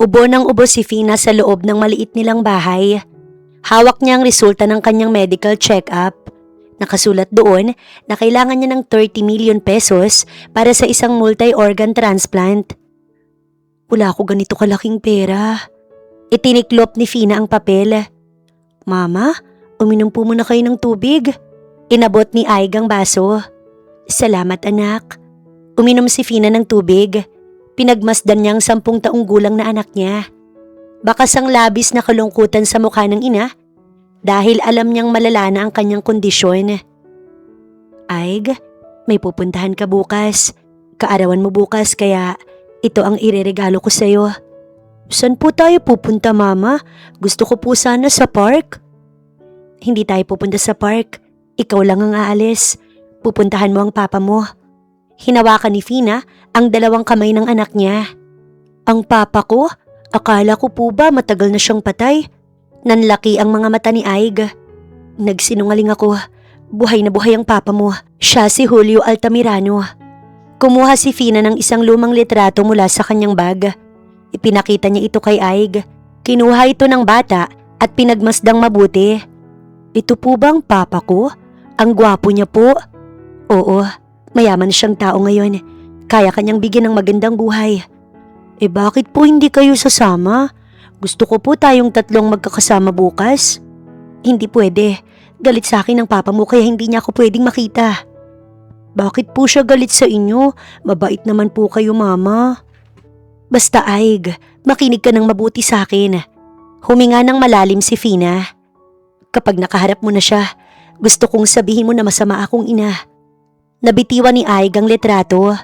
Ubo ng ubo si Fina sa loob ng maliit nilang bahay. Hawak niya ang resulta ng kanyang medical check-up. Nakasulat doon na kailangan niya ng 30 million pesos para sa isang multi-organ transplant. Wala ko ganito kalaking pera. Itiniklop ni Fina ang papel. Mama, uminom po muna kayo ng tubig. Inabot ni Aig ang baso. Salamat anak. Uminom si Fina ng tubig. Pinagmasdan niya ang 10 taong gulang na anak niya. Bakas ang labis na kalungkutan sa mukha ng ina dahil alam niyang malala na ang kanyang kondisyon. Aig, may pupuntahan ka bukas. Kaarawan mo bukas kaya ito ang ireregalo ko sa'yo. Saan po tayo pupunta, Mama? Gusto ko po sana sa park. Hindi tayo pupunta sa park. Ikaw lang ang aalis. Pupuntahan mo ang papa mo. Hinawakan ni Fina ang 2 kamay ng anak niya. Ang papa ko? Akala ko po ba matagal na siyang patay? Nanlaki ang mga mata ni Aig. Nagsinungaling ako. Buhay na buhay ang papa mo. Siya si Julio Altamirano. Kumuha si Fina ng isang lumang litrato mula sa kanyang bag. Ipinakita niya ito kay Aig. Kinuha ito ng bata at pinagmasdang mabuti. Ito po bang papa ko? Ang gwapo niya po. Oo, mayaman siyang tao ngayon. Kaya kanyang bigyan ng magandang buhay. Bakit po hindi kayo sasama? Gusto ko po tayong 3 magkakasama bukas. Hindi pwede. Galit sa akin ang papa mo kaya hindi niya ako pwedeng makita. Bakit po siya galit sa inyo? Mabait naman po kayo, Mama. Basta Aig, makinig ka ng mabuti sa akin. Huminga ng malalim si Fina. Kapag nakaharap mo na siya, gusto kong sabihin mo na masama akong ina. Nabitiwan ni Aig ang litrato.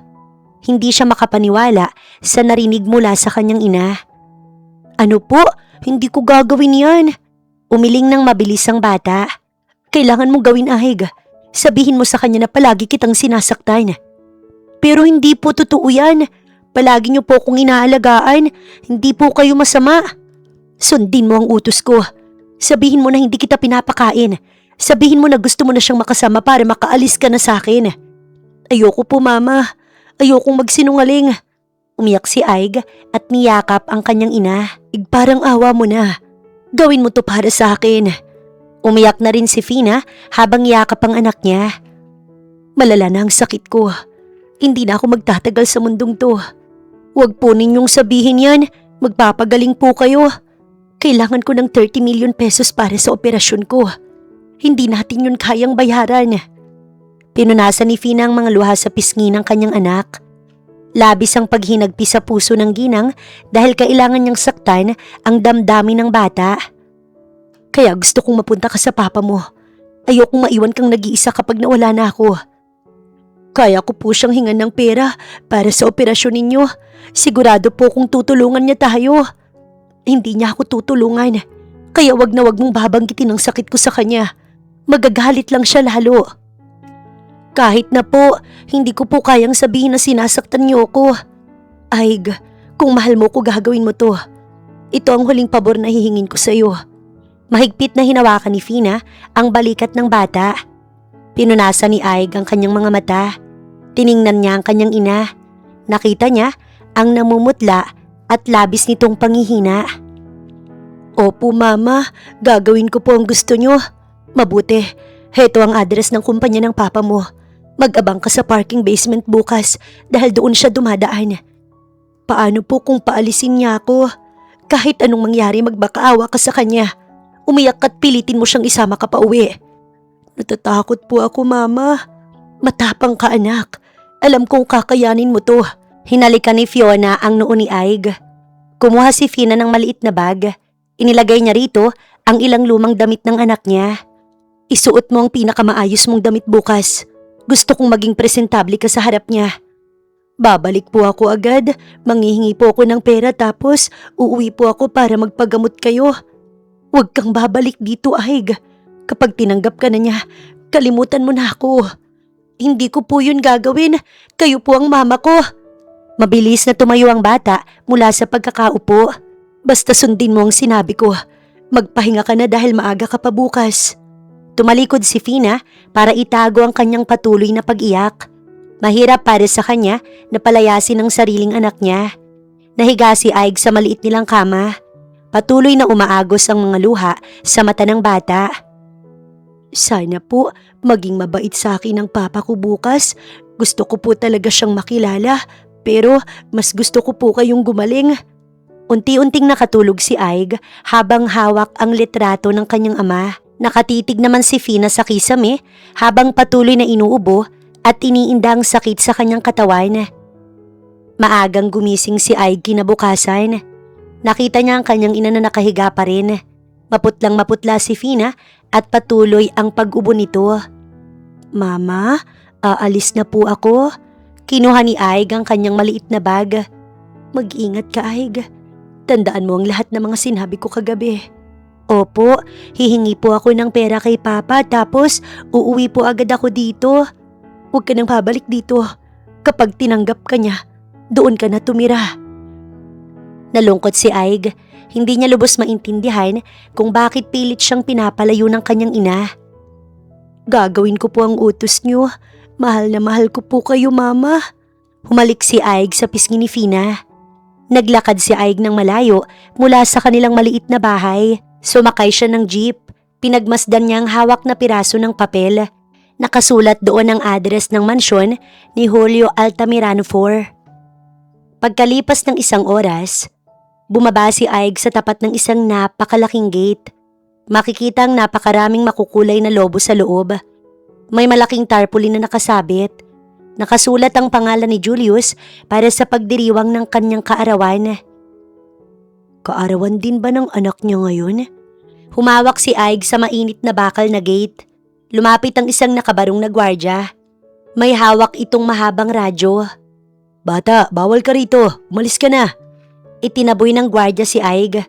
Hindi siya makapaniwala sa narinig mula sa kanyang ina. Ano po? Hindi ko gagawin yan. Umiling ng mabilis ang bata. Kailangan mong gawin, Aig. Sabihin mo sa kanya na palagi kitang sinasaktan. Pero hindi po totoo yan. Palagi niyo po akong inaalagaan. Hindi po kayo masama. Sundin mo ang utos ko. Sabihin mo na hindi kita pinapakain. Sabihin mo na gusto mo na siyang makasama para makaalis ka na sa akin. Ayoko po, Mama. Ayokong magsinungaling. Umiyak si Aig at niyakap ang kanyang ina. Parang awa mo na. Gawin mo to para sa akin. Umiyak na rin si Fina habang yakap ang anak niya. Malala na ang sakit ko. Hindi na ako magtatagal sa mundong to. Huwag po ninyong sabihin yan. Magpapagaling po kayo. Kailangan ko ng 30 million pesos para sa operasyon ko. Hindi natin yun kayang bayaran. Pinunasan ni Fina ang mga luha sa pisngi ng kanyang anak. Labis ang paghinagpi sa puso ng ginang dahil kailangan niyang saktan ang damdamin ng bata. Kaya gusto kong mapunta ka sa papa mo. Ayokong maiwan kang nag-iisa kapag nawala na ako. Kaya ko po siyang hingan ng pera para sa operasyon ninyo. Sigurado po kung tutulungan niya tayo. Hindi niya ako tutulungan. Kaya wag na wag mong babanggitin ang sakit ko sa kanya. Magagalit lang siya lalo. Kahit na po, hindi ko po kayang sabihin na sinasaktan niyo ako. Aig, kung mahal mo ko gagawin mo to. Ito ang huling pabor na hihingin ko sa iyo. Mahigpit na hinawakan ni Fina ang balikat ng bata. Pinunasan ni Aig ang kanyang mga mata. Tiningnan niya ang kanyang ina. Nakita niya ang namumutla at labis nitong panghihina. Opo, Mama, gagawin ko po ang gusto niyo. Mabuti, heto ang address ng kumpanya ng papa mo. Mag-abang ka sa parking basement bukas dahil doon siya dumadaan. Paano po kung paalisin niya ako? Kahit anong mangyari magbakaawa ka sa kanya. Umiyak at pilitin mo siyang isama ka pa uwi. Natatakot po ako, Mama. Matapang ka, anak. Alam kong kakayanin mo to. Hinalikan ni Fiona ang noo ni Aig. Kumuha si Fina ng maliit na bag. Inilagay niya rito ang ilang lumang damit ng anak niya. Isuot mo ang pinakamaayos mong damit bukas. Gusto kong maging presentable ka sa harap niya. Babalik po ako agad. Manghihingi po ako ng pera tapos uuwi po ako para magpagamot kayo. Huwag kang babalik dito, Aig. Kapag tinanggap ka na niya, kalimutan mo na ako. Hindi ko po yun gagawin. Kayo po ang mama ko. Mabilis na tumayo ang bata mula sa pagkakaupo. Basta sundin mo ang sinabi ko. Magpahinga ka na dahil maaga ka pa bukas. Tumalikod si Fina para itago ang kanyang patuloy na pag-iyak. Mahirap para sa kanya na palayasin ang sariling anak niya. Nahiga si Aig sa maliit nilang kama. Patuloy na umaagos ang mga luha sa mata ng bata. Sana po maging mabait sa akin ang papa ko bukas. Gusto ko po talaga siyang makilala, pero mas gusto ko po kayong gumaling. Unti-unting nakatulog si Aig habang hawak ang litrato ng kanyang ama. Nakatitig naman si Fina sa kisame habang patuloy na inuubo at iniinda ang sakit sa kanyang katawan. Maagang gumising si Aig kinabukasan. Nakita niya ang kanyang ina na nakahiga pa rin. Maputlang maputla si Fina at patuloy ang pag-ubo nito. Mama, aalis na po ako. Kinuha ni Aig ang kanyang maliit na bag. Mag-ingat ka, Aig. Tandaan mo ang lahat ng mga sinabi ko kagabi. Opo, hihingi po ako ng pera kay Papa tapos uuwi po agad ako dito. Huwag ka nang pabalik dito. Kapag tinanggap ka niya, doon ka na tumira. Nalungkot si Aig. Hindi niya lubos maintindihan kung bakit pilit siyang pinapalayo ng kanyang ina. Gagawin ko po ang utos niyo. Mahal na mahal ko po kayo, Mama. Humalik si Aig sa pisngi ni Fina. Naglakad si Aig ng malayo mula sa kanilang maliit na bahay. Sumakay siya ng jeep. Pinagmasdan niya ang hawak na piraso ng papel. Nakasulat doon ang address ng mansyon ni Julio Altamirano IV. Pagkalipas ng isang oras, bumaba si Aig sa tapat ng isang napakalaking gate. Makikita ang napakaraming makukulay na lobo sa loob. May malaking tarpaulin na nakasabit. Nakasulat ang pangalan ni Julius para sa pagdiriwang ng kanyang kaarawan. Kaarawan din ba ng anak niya ngayon? Humawak si Aig sa mainit na bakal na gate. Lumapit ang isang nakabarong na gwardya. May hawak itong mahabang radyo. Bata, bawal ka rito. Umalis ka na. Itinaboy ng gwardya si Aig.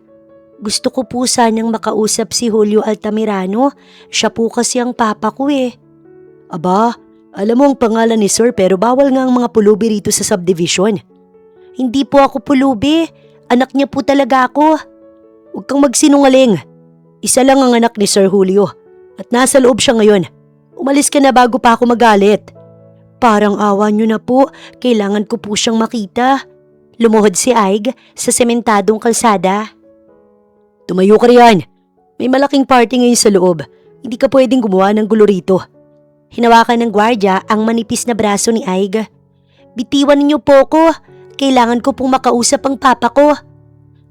Gusto ko po sanang makausap si Julio Altamirano. Siya po kasi ang papa ko eh. Aba, alam mo ang pangalan ni Sir pero bawal nga ang mga pulubi rito sa subdivision. Hindi po ako pulubi. Anak niya po talaga ako. Huwag kang magsinungaling. Isa lang ang anak ni Sir Julio at nasa loob siya ngayon. Umalis ka na bago pa ako magalit. Parang awa niyo na po. Kailangan ko po siyang makita. Lumuhod si Aig sa sementadong kalsada. Tumayo ka riyan. May malaking party ngayon sa loob. Hindi ka pwedeng gumawa ng gulo rito. Hinawakan ng gwardya ang manipis na braso ni Aig. Bitiwan niyo po ko. Kailangan ko pong makausap ang papa ko.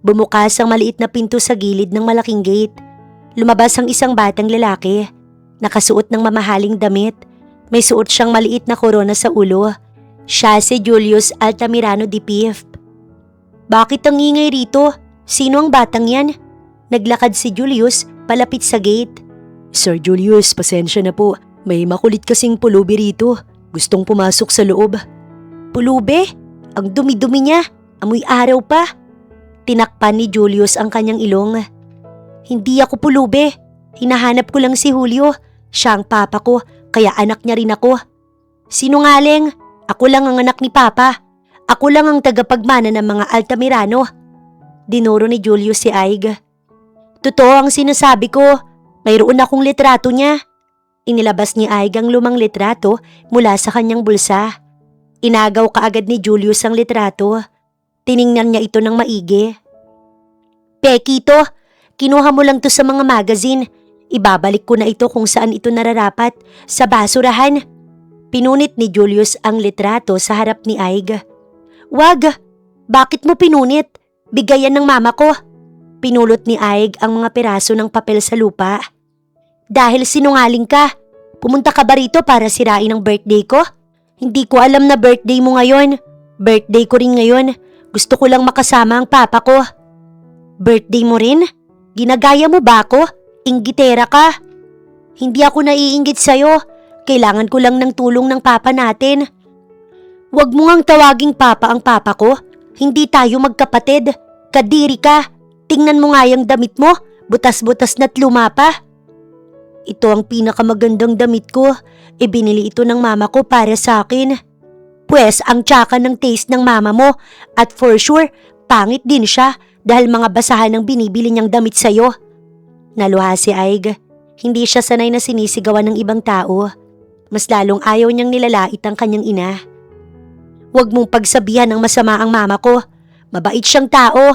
Bumukas ang maliit na pinto sa gilid ng malaking gate. Lumabas ang isang batang lalaki. Nakasuot ng mamahaling damit. May suot siyang maliit na korona sa ulo. Siya si Julius Altamirano V. Bakit ang ingay rito? Sino ang batang yan? Naglakad si Julius palapit sa gate. Sir Julius, pasensya na po. May makulit kasing pulubi rito. Gustong pumasok sa loob. Pulubi? Ang dumi-dumi niya. Amoy araw pa. Tinakpan ni Julius ang kanyang ilong. Hindi ako pulubi. Hinahanap ko lang si Julio. Siya ang papa ko, kaya anak niya rin ako. Sinungaling. Ako lang ang anak ni Papa. Ako lang ang tagapagmana ng mga Altamirano. Dinuro ni Julius si Aig. Totoo ang sinasabi ko. Mayroon akong litrato niya. Inilabas ni Aig ang lumang litrato mula sa kanyang bulsa. Inagaw kaagad ni Julius ang litrato. Tiningnan niya ito ng maigi. Peki ito. Kinuha mo lang to sa mga magazine. Ibabalik ko na ito kung saan ito nararapat. Sa basurahan. Pinunit ni Julius ang litrato sa harap ni Aig. Wag! Bakit mo pinunit? Bigayan ng mama ko. Pinulot ni Aig ang mga piraso ng papel sa lupa. Dahil sinungaling ka. Pumunta ka ba rito para sirain ang birthday ko? Hindi ko alam na birthday mo ngayon. Birthday ko rin ngayon. Gusto ko lang makasama ang papa ko. Birthday mo rin? Ginagaya mo ba ako? Inggitera ka. Hindi ako naiinggit sa'yo. Kailangan ko lang ng tulong ng papa natin. Huwag mo ngang tawaging papa ang papa ko. Hindi tayo magkapatid. Kadiri ka. Tingnan mo nga yung damit mo. Butas-butas na't luma pa. Ito ang pinakamagandang damit ko. Ibinili ito ng mama ko para sa akin. Pwes ang tsaka ng taste ng mama mo. At for sure, pangit din siya dahil mga basahan ang binibili niyang damit sa'yo. Naluha si Aig. Hindi siya sanay na sinisigawan ng ibang tao. Mas lalong ayaw niyang nilalait ang kanyang ina. Huwag mong pagsabihan ng masama ang mama ko. Mabait siyang tao.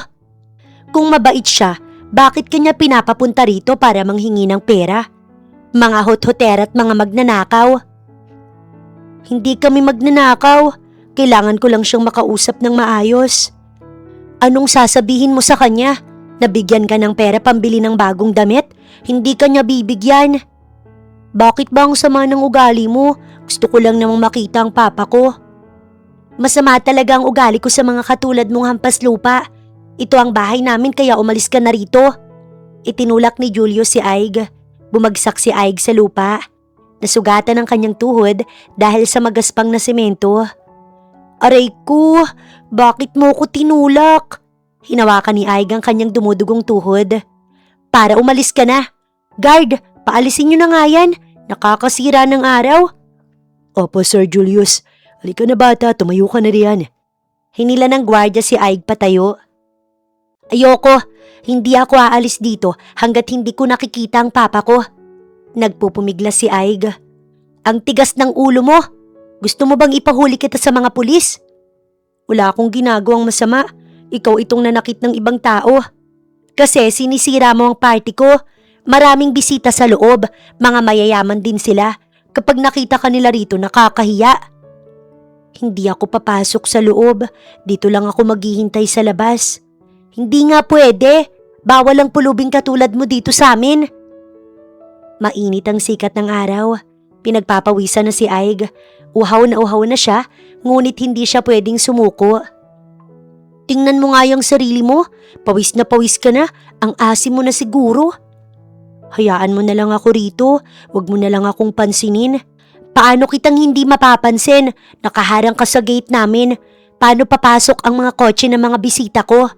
Kung mabait siya, bakit kanya pinapapunta rito para manghingi ng pera? Mga hot-hoter at mga magnanakaw. Hindi kami magnanakaw. Kailangan ko lang siyang makausap ng maayos. Anong sasabihin mo sa kanya? Nabigyan ka ng pera pambili ng bagong damit? Hindi ka niya bibigyan. Bakit ba ang sama ng ugali mo? Gusto ko lang namang makita ang papa ko. Masama talaga ang ugali ko sa mga katulad mong hampas lupa. Ito ang bahay namin kaya umalis ka na rito. Itinulak ni Julius si Aig. Bumagsak si Aig sa lupa. Nasugatan ang kanyang tuhod dahil sa magaspang na semento. Aray ko, bakit mo ko tinulak? Hinawakan ni Aig ang kanyang dumudugong tuhod. Para umalis ka na. Guard, paalisin niyo na nga yan. Nakakasira ng araw. Opo, Sir Julius. Halika na bata, tumayo ka na riyan. Hinila ng gwardya si Aig patayo. Ayoko, hindi ako aalis dito hanggat hindi ko nakikita ang papa ko. Nagpupumiglas si Aig. Ang tigas ng ulo mo. Gusto mo bang ipahuli kita sa mga pulis? Wala akong ginagawang masama. Ikaw itong nanakit ng ibang tao. Kasi sinisira mo ang party ko. Maraming bisita sa loob, mga mayayaman din sila. Kapag nakita ka nila rito, nakakahiya. Hindi ako papasok sa loob. Dito lang ako maghihintay sa labas. Hindi nga pwede. Bawal ang pulubing katulad mo dito sa amin. Mainit ang sikat ng araw. Pinagpapawisan na si Aig. Uhaw na siya, ngunit hindi siya pwedeng sumuko. Tingnan mo nga yung sarili mo. Pawis na pawis ka na. Ang asim mo na siguro. Hayaan mo na lang ako rito. Huwag mo na lang akong pansinin. Paano kitang hindi mapapansin? Nakaharang ka sa gate namin. Paano papasok ang mga kotse ng mga bisita ko?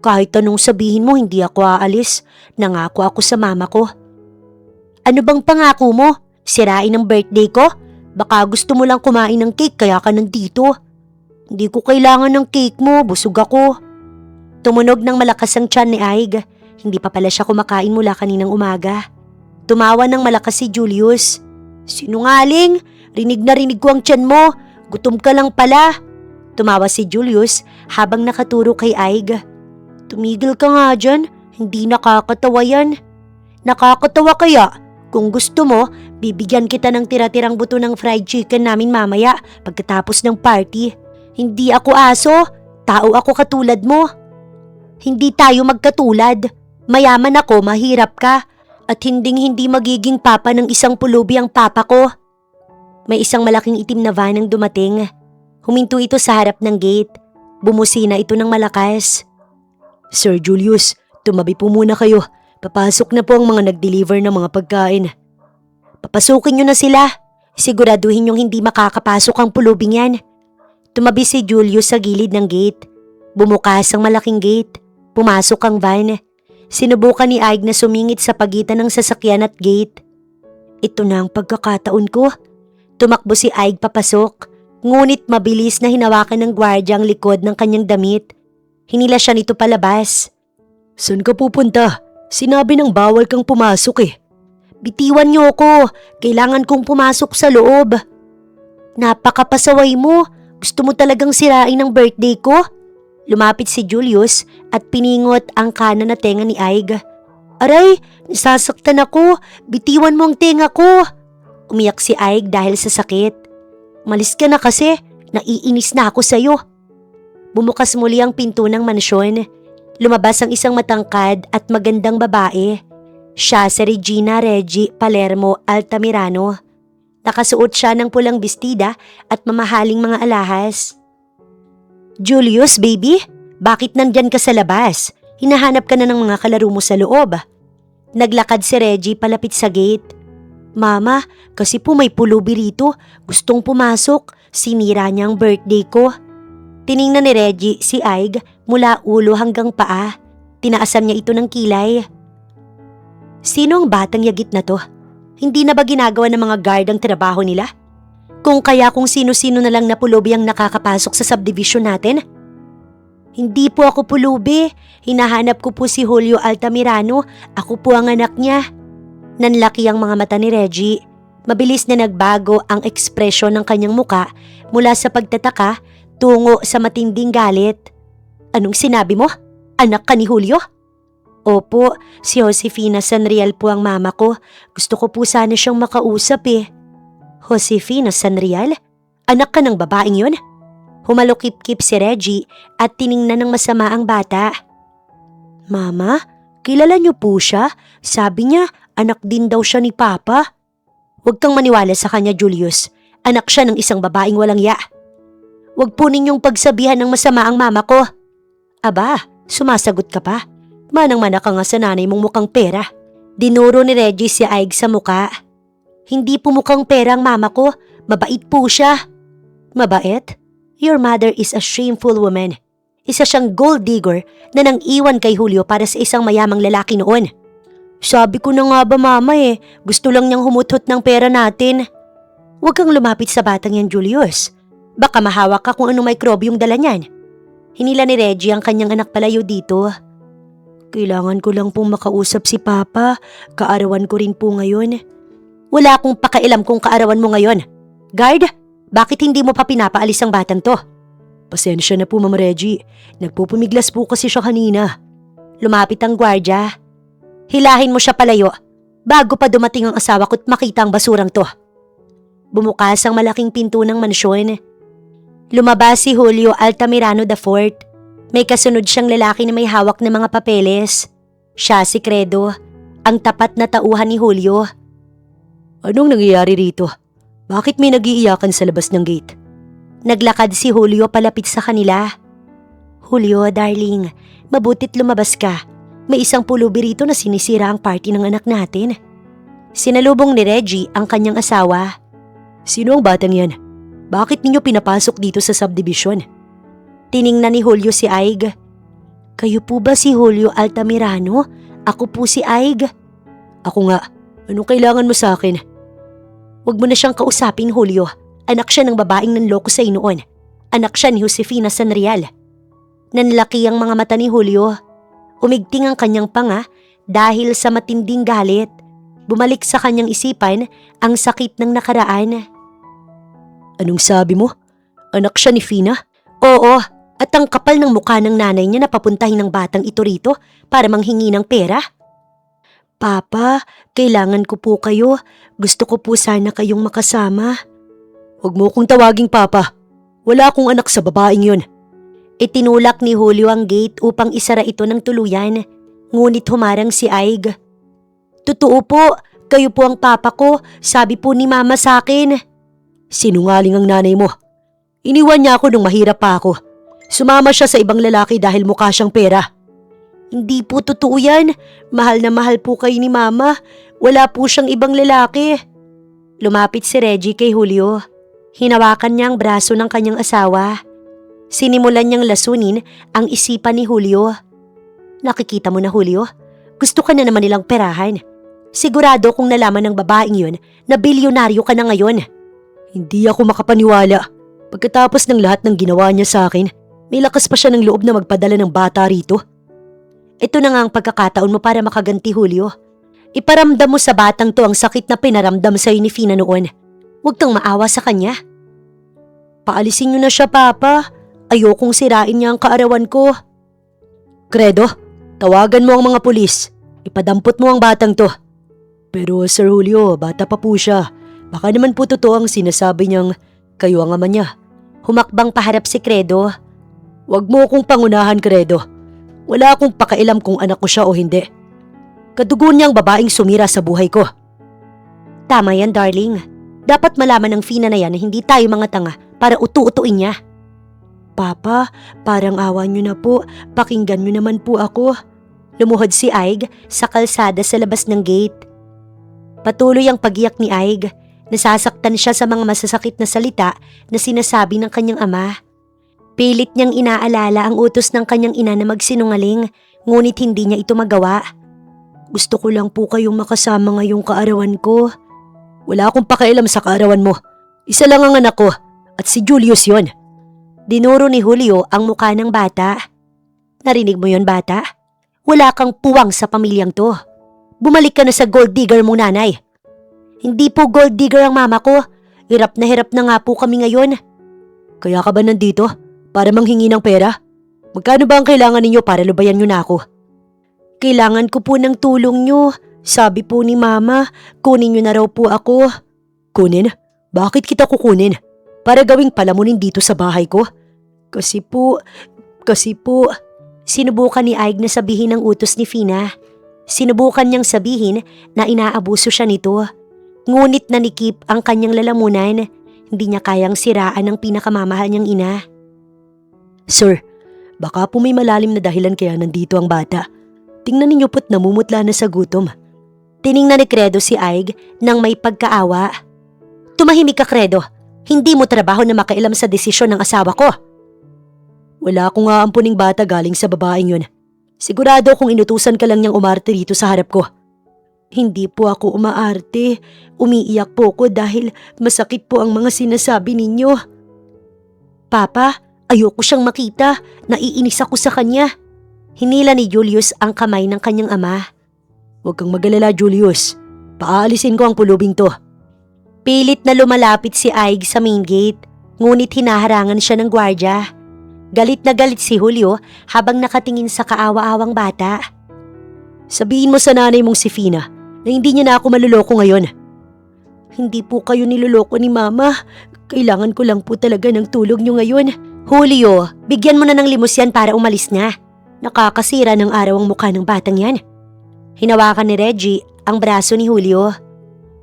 Kahit anong sabihin mo, hindi ako aalis. Nangako ako sa mama ko. Ano bang pangako mo? Sirain ang birthday ko? Baka gusto mo lang kumain ng cake kaya ka nandito. Hindi ko kailangan ng cake mo, busog ako. Tumunog ng malakas ang tiyan ni Aig. Hindi pa pala siya kumakain mula kaninang umaga. Tumawa ng malakas si Julius. Sinungaling, rinig na rinig ko ang tiyan mo. Gutom ka lang pala. Tumawa si Julius habang nakaturo kay Aig. Tumigil ka nga dyan, hindi nakakatawa yan. Nakakatawa kaya? Kung gusto mo, bibigyan kita ng tira-tirang buto ng fried chicken namin mamaya pagkatapos ng party. Hindi ako aso, tao ako katulad mo. Hindi tayo magkatulad. Mayaman ako, mahirap ka. At hindi magiging papa ng isang pulubi ang papa ko. May isang malaking itim na van ang dumating. Huminto ito sa harap ng gate. Bumusina ito ng malakas. Sir Julius, tumabi po muna kayo. Papasok na po ang mga nag-deliver ng mga pagkain. Papasukin nyo na sila. Siguraduhin nyong hindi makakapasok ang pulubing yan. Tumabi si Julius sa gilid ng gate. Bumukas ang malaking gate. Pumasok ang van. Sinubukan ni Aig na sumingit sa pagitan ng sasakyan at gate. Ito na ang pagkakataon ko. Tumakbo si Aig papasok. Ngunit mabilis na hinawakan ng gwardya ang likod ng kanyang damit. Hinila siya nito palabas. Saan ka pupunta? Sinabi ng bawal kang pumasok eh. Bitiwan niyo ako. Kailangan kong pumasok sa loob. Napakapasaway mo. Gusto mo talagang sirain ang birthday ko? Lumapit si Julius at piningot ang kanan na tenga ni Aig. Aray, nasasaktan ako. Bitiwan mo ang tenga ko. Umiyak si Aig dahil sa sakit. Malis ka na kasi. Naiinis na ako sa'yo. Bumukas muli ang pinto ng mansyon. Lumabas ang isang matangkad at magandang babae. Siya si Regina Reggie Palermo Altamirano. Nakasuot siya ng pulang bestida at mamahaling mga alahas. Julius, baby, bakit nandyan ka sa labas? Hinahanap ka na ng mga kalaro mo sa loob. Naglakad si Reggie palapit sa gate. Mama, kasi po may pulubi rito. Gustong pumasok. Sinira niya ang birthday ko. Tiningnan ni Reggie si Aig mula ulo hanggang paa. Tinaasan niya ito ng kilay. Sino ang batang yagit na to? Hindi na ba ginagawa ng mga guard ang trabaho nila? Kung sino-sino na lang na pulubi ang nakakapasok sa subdivision natin? Hindi po ako pulubi. Hinahanap ko po si Julio Altamirano. Ako po ang anak niya. Nanlaki ang mga mata ni Reggie. Mabilis na nagbago ang ekspresyon ng kanyang muka mula sa pagtataka tungo sa matinding galit. Anong sinabi mo? Anak ka ni Julio? Opo, si Josefina Sanrial po ang mama ko. Gusto ko po sana siyang makausap eh. Josefina Sanrial? Anak ka ng babaeng yun? Humalukip-kip si Reggie at tiningnan ng masama ang bata. Mama, kilala niyo po siya? Sabi niya, anak din daw siya ni Papa. Huwag kang maniwala sa kanya, Julius. Anak siya ng isang babaeng walang ya. Huwag po ninyong pagsabihan ng masama ang mama ko. Aba, sumasagot ka pa. Manang-mana ka nga sa nanay mong mukhang pera. Dinuro ni Reggie si Aig sa muka. Hindi po mukhang pera ang mama ko. Mabait po siya. Mabait? Your mother is a shameful woman. Isa siyang gold digger na nang iwan kay Julio para sa isang mayamang lalaki noon. Sabi ko na nga ba mama eh, gusto lang niyang humuthot ng pera natin. Huwag kang lumapit sa batang yan, Julius. Baka mahawak ka kung anong mikrobyong dala niyan. Hinila ni Reggie ang kanyang anak palayo dito. Kailangan ko lang pong makausap si Papa. Kaarawan ko rin po ngayon. Wala akong pakialam kung kaarawan mo ngayon. Guard, bakit hindi mo pa pinapaalis ang batang to? Pasensya na po, Ma'am Reggie. Nagpupumiglas po kasi siya kanina. Lumapit ang gwardya. Hilahin mo siya palayo bago pa dumating ang asawa ko at makita ang basurang to. Bumukas ang malaking pinto ng mansyon. Lumabas si Julio Altamirano IV. May kasunod siyang lalaki na may hawak ng mga papeles. Siya si Credo, ang tapat na tauhan ni Julio. Anong nangyayari rito? Bakit may nag-iiyakan sa labas ng gate? Naglakad si Julio palapit sa kanila. Julio, darling, mabutit lumabas ka. May isang pulubi rito na sinisira ang party ng anak natin. Sinalubong ni Reggie ang kanyang asawa. Sino ang batang yan? Bakit ninyo pinapasok dito sa subdivision? Tiningnan ni Julio si Aig. Kayo po ba si Julio Altamirano? Ako po si Aig. Ako nga. Anong kailangan mo sa akin? Huwag mo na siyang kausapin, Julio. Anak siya ng babaeng nanloko sa noon. Anak siya ni Josefina Sanrial. Nanlaki ang mga mata ni Julio. Umigting ang kanyang panga dahil sa matinding galit. Bumalik sa kanyang isipan ang sakit ng nakaraan. Anong sabi mo? Anak siya ni Fina? Oo, at ang kapal ng mukha ng nanay niya na papuntahin ng batang ito rito para manghingi ng pera. Papa, kailangan ko po kayo. Gusto ko po sana kayong makasama. Huwag mo kong tawaging Papa. Wala akong anak sa babaeng yun. Itinulak ni Julio ang gate upang isara ito ng tuluyan, ngunit humarang si Aig. Totoo po, kayo po ang papa ko, sabi po ni mama sa akin. Sinungaling ang nanay mo. Iniwan niya ako nung mahirap pa ako. Sumama siya sa ibang lalaki dahil mukha siyang pera. Hindi po totoo yan. Mahal na mahal po kayo ni mama. Wala po siyang ibang lalaki. Lumapit si Reggie kay Julio. Hinawakan niya ang braso ng kanyang asawa. Sinimulan niyang lasunin ang isipan ni Julio. Nakikita mo na, Julio? Gusto ka na naman nilang perahan. Sigurado kung nalaman ng babaeng yun na bilyonaryo ka na ngayon. Hindi ako makapaniwala. Pagkatapos ng lahat ng ginawa niya sa akin, may lakas pa siya ng loob na magpadala ng bata rito. Ito na nga ang pagkakataon mo para makaganti, Julio. Iparamdam mo sa batang to ang sakit na pinaramdam sa'yo ni Fina noon. Huwag kang maawa sa kanya. Paalisin niyo na siya, Papa. Ayokong sirain niya ang kaarawan ko. Credo, tawagan mo ang mga pulis. Ipadampot mo ang batang to. Pero Sir Julio, bata pa po siya. Baka naman po totoo ang sinasabi niyang kayo ang ama niya. Humakbang paharap si Credo. Huwag mo akong pangunahan, Credo. Wala akong pakailam kung anak ko siya o hindi. Kadugo niyang babaeng sumira sa buhay ko. Tama yan, darling. Dapat malaman ng Fina na yan na hindi tayo mga tanga para utu-utuin niya. Papa, parang awa niyo na po. Pakinggan niyo naman po ako. Lumuhod si Aig sa kalsada sa labas ng gate. Patuloy ang pagiyak ni Aig. Nasasaktan siya sa mga masasakit na salita na sinasabi ng kanyang ama. Pilit niyang inaalala ang utos ng kanyang ina na magsinungaling, ngunit hindi niya ito magawa. Gusto ko lang po kayong makasama ngayong kaarawan ko. Wala akong pakialam sa kaarawan mo. Isa lang ang anak ko at si Julius yon. Dinuro ni Julio ang mukha ng bata. Narinig mo yon, bata? Wala kang puwang sa pamilyang to. Bumalik ka na sa gold digger mong nanay. Hindi po gold digger ang mama ko. Hirap na nga po kami ngayon. Kaya ka ba nandito? Para manghingi ng pera? Magkano ba ang kailangan ninyo para lubayan nyo na ako? Kailangan ko po ng tulong nyo. Sabi po ni Mama, kunin nyo na raw po ako. Kunin? Bakit kita kukunin? Para gawing palamunin dito sa bahay ko? Kasi po, sinubukan ni Aig na sabihin ng utos ni Fina. Sinubukan niyang sabihin na inaabuso siya nito. Ngunit nanikip ang kanyang lalamunan. Hindi niya kayang siraan ang pinakamamahal niyang ina. Sir, baka po may malalim na dahilan kaya nandito ang bata. Tingnan ninyo po't namumutla na sa gutom. Tiningnan ni Credo si Aig nang may pagkaawa. Tumahimik ka, Credo. Hindi mo trabaho na makailam sa desisyon ng asawa ko. Wala akong aampuning bata galing sa babaeng yun. Sigurado kung inutusan ka lang niyang umarte dito sa harap ko. Hindi po ako umaarte. Umiiyak po ko dahil masakit po ang mga sinasabi ninyo. Papa, ayoko siyang makita. Naiinis ako sa kanya. Hinila ni Julius ang kamay ng kanyang ama. Huwag kang magalala, Julius. Paaalisin ko ang pulubing to. Pilit na lumalapit si Aig sa main gate, ngunit hinaharangan siya ng gwardya. Galit na galit si Julio habang nakatingin sa kaawa-awang bata. Sabihin mo sa nanay mong si Fina na hindi niya na ako maluloko ngayon. Hindi po kayo niloloko ni Mama. Kailangan ko lang po talaga ng tulog niyo ngayon. Julio, bigyan mo na ng limos yan para umalis na. Nakakasira ng araw ang mukha ng batang yan. Hinawakan ni Reggie ang braso ni Julio.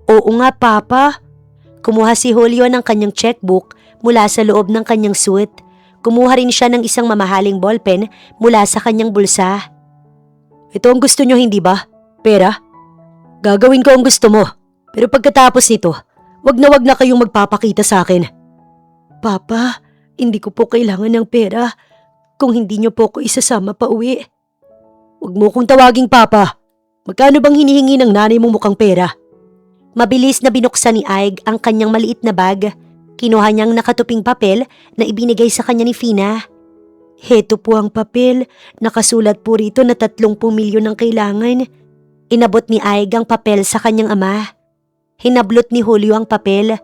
Oo nga, Papa. Kumuha si Julio ng kanyang checkbook mula sa loob ng kanyang suit. Kumuha rin siya ng isang mamahaling ballpen mula sa kanyang bulsa. Ito ang gusto nyo, hindi ba? Pera? Gagawin ko ang gusto mo. Pero pagkatapos nito, wag na kayong magpapakita sa akin. Papa, hindi ko po kailangan ng pera. Kung hindi niyo po ako isasama pa uwi. Huwag mo kong tawaging Papa. Magkano bang hinihingi ng nanay mong mukhang pera? Mabilis na binuksan ni Aig ang kanyang maliit na bag. Kinuha niyang nakatuping papel na ibinigay sa kanya ni Fina. Heto po ang papel. Nakasulat po rito na 30 milyon ang kailangan. Inabot ni Aig ang papel sa kanyang ama. Hinablot ni Julio ang papel.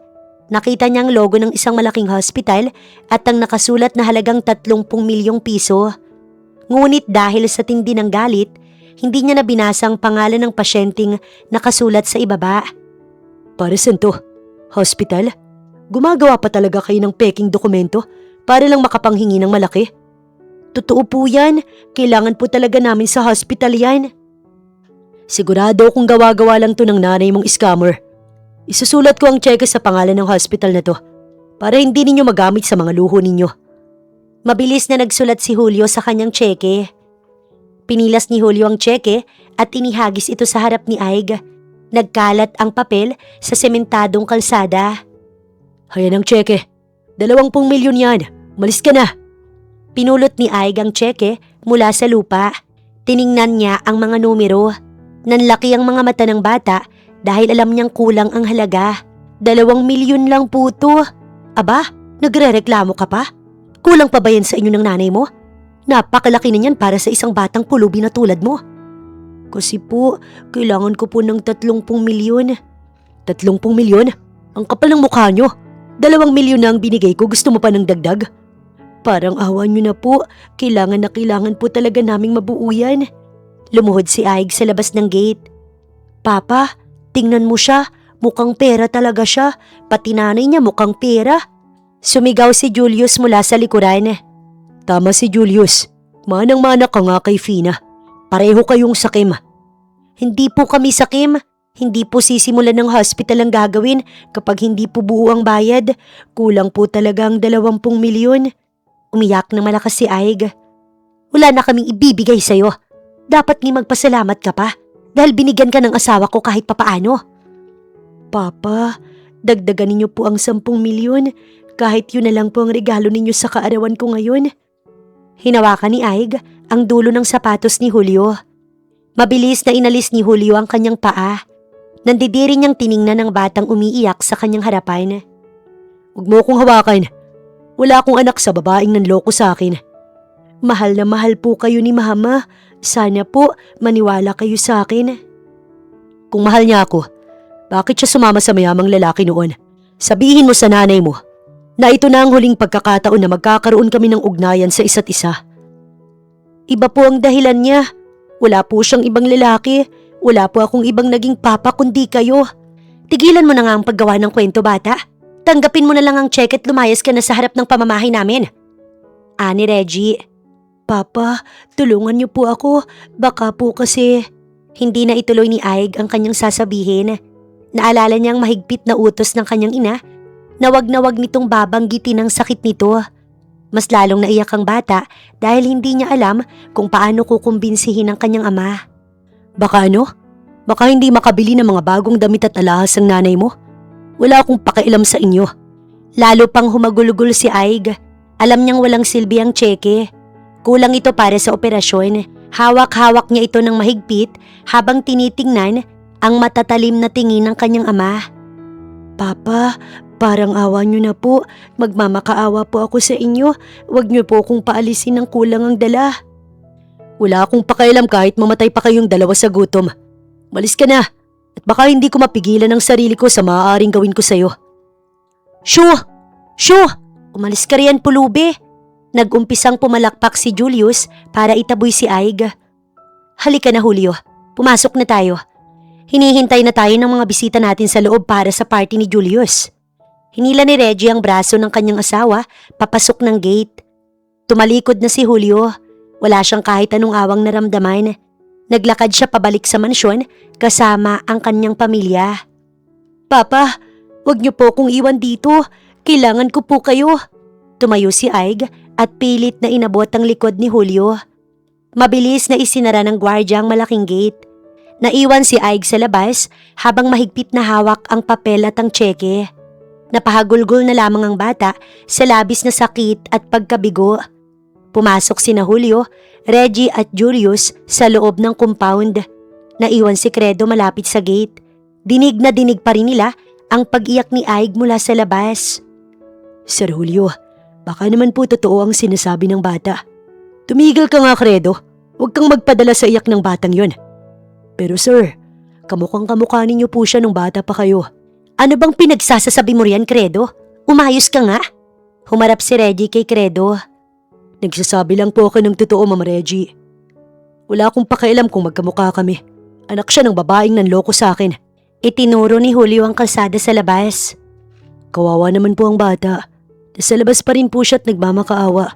Nakita niya ang logo ng isang malaking hospital at ang nakasulat na halagang 30 milyong piso. Ngunit dahil sa tindi ng galit, hindi niya na binasa ang pangalan ng pasyenteng nakasulat sa ibaba. Para saan to? Hospital? Gumagawa pa talaga kayo ng peking dokumento para lang makapanghingi ng malaki? Totoo po yan. Kailangan po talaga namin sa hospital yan. Sigurado kung gawa-gawa lang to ng nanay mong scammer. Isusulat ko ang cheque sa pangalan ng hospital na to para hindi ninyo magamit sa mga luho ninyo. Mabilis na nagsulat si Julio sa kanyang cheque. Pinilas ni Julio ang cheque at inihagis ito sa harap ni Aig. Nagkalat ang papel sa sementadong kalsada. Hayan ang cheque. 20 milyon yan. Malis ka na. Pinulot ni Aig ang cheque mula sa lupa. Tiningnan niya ang mga numero. Nanlaki ang mga mata ng bata dahil alam niyang kulang ang halaga. 2 milyon lang po to. Aba, nagrereklamo ka pa? Kulang pa ba yan sa inyo ng nanay mo? Napakalaki na yan para sa isang batang pulubi na tulad mo. Kasi po, kailangan ko po ng 30 milyon. 30 milyon? Ang kapal ng mukha nyo. 2 milyon na ang binigay ko, gusto mo pa ng dagdag? Parang awa nyo na po, kailangan po talaga naming mabuo yan. Lumuhod si Aig sa labas ng gate. Papa, tingnan mo siya, mukhang pera talaga siya, pati nanay niya mukhang pera. Sumigaw si Julius mula sa likuran. Tama si Julius, manang-mana ka nga kay Fina. Pareho kayong sakim. Hindi po kami sakim. Hindi po sisimulan ng hospital ang gagawin kapag hindi po buo ang bayad. Kulang po talaga ang 20 milyon. Umiyak ng malakas si Aig. Wala na kaming ibibigay sa'yo. Dapat ni magpasalamat ka pa dahil binigyan ka ng asawa ko kahit papaano. Papa, dagdagan ninyo po ang 10 milyon. Kahit yun na lang po ang regalo ninyo sa kaarawan ko ngayon. Hinawakan ni Aig ang dulo ng sapatos ni Julio. Mabilis na inalis ni Julio ang kanyang paa. Nandidiri niyang tiningnan ng batang umiiyak sa kanyang harapan. Huwag mo akong hawakan. Wala akong anak sa babaeng nanloko sa akin. Mahal na mahal po kayo ni Mama. Sana po maniwala kayo sa akin. Kung mahal niya ako, bakit siya sumama sa mayamang lalaki noon? Sabihin mo sa nanay mo na ito na ang huling pagkakataon na magkakaroon kami ng ugnayan sa isa't isa. Iba po ang dahilan niya. Wala po siyang ibang lalaki. Wala po akong ibang naging papa kundi kayo. Tigilan mo na nga ang paggawa ng kwento, bata. Tanggapin mo na lang ang check at lumayas ka na sa harap ng pamamahay namin. Ani Reggie. Papa, tulungan niyo po ako. Baka po kasi… Hindi na ituloy ni Aig ang kanyang sasabihin. Naalala niyang mahigpit na utos ng kanyang ina na wag nitong babanggitin ang sakit nito. Mas lalong naiyak ang bata dahil hindi niya alam kung paano kukumbinsihin ang kanyang ama. Baka ano? Baka hindi makabili ng mga bagong damit at alahas ang nanay mo? Wala akong pakialam sa inyo. Lalo pang humagulugol si Aig. Alam niyang walang silbi ang tseke. Kulang ito para sa operasyon. Hawak-hawak niya ito ng mahigpit habang tinitingnan ang matatalim na tingin ng kanyang ama. Papa, parang awa niyo na po. Magmamakaawa po ako sa inyo. Huwag niyo po akong paalisin ng kulang ang dala. Wala akong pakialam kahit mamatay pa kayong dalawa sa gutom. Malis ka na at baka hindi ko mapigilan ang sarili ko sa maaaring gawin ko sa'yo. Shoo! Shoo! Umalis ka riyan, pulubi! Nag-umpisang pumalakpak si Julius para itaboy si Aig. Halika na, Julio. Pumasok na tayo. Hinihintay na tayo ng mga bisita natin sa loob para sa party ni Julius. Hinila ni Reggie ang braso ng kanyang asawa papasok ng gate. Tumalikod na si Julio. Wala siyang kahit anong awang naramdaman. Naglakad siya pabalik sa mansyon kasama ang kanyang pamilya. Papa, wag niyo po akong iwan dito. Kailangan ko po kayo. Tumayo si Aig at pilit na inabot ang likod ni Julio. Mabilis na isinara ng gwardya ang malaking gate. Naiwan si Aig sa labas habang mahigpit na hawak ang papel at ang tseke. Napahagulgol na lamang ang bata sa labis na sakit at pagkabigo. Pumasok sina Julio, Reggie at Julius sa loob ng compound. Naiwan si Credo malapit sa gate. Dinig na dinig pa rin nila ang pag-iyak ni Aig mula sa labas. Sir Julio, baka naman po totoo ang sinasabi ng bata. Tumigil ka nga, Credo. Huwag kang magpadala sa iyak ng batang yon. Pero sir, kamukhang kamukha ninyo po siya nung bata pa kayo. Ano bang pinagsasasabi mo riyan, Credo? Umayos ka nga. Humarap si Reggie kay Credo. Nagsasabi lang po ako ng totoo, Ma'am Reggie. Wala akong pakialam kung magkamukha kami. Anak siya ng babaeng nanloko sa akin. Itinuro ni Julio ang kalsada sa labas. Kawawa naman po ang bata. Nasa labas pa rin po siya at nagmamakaawa.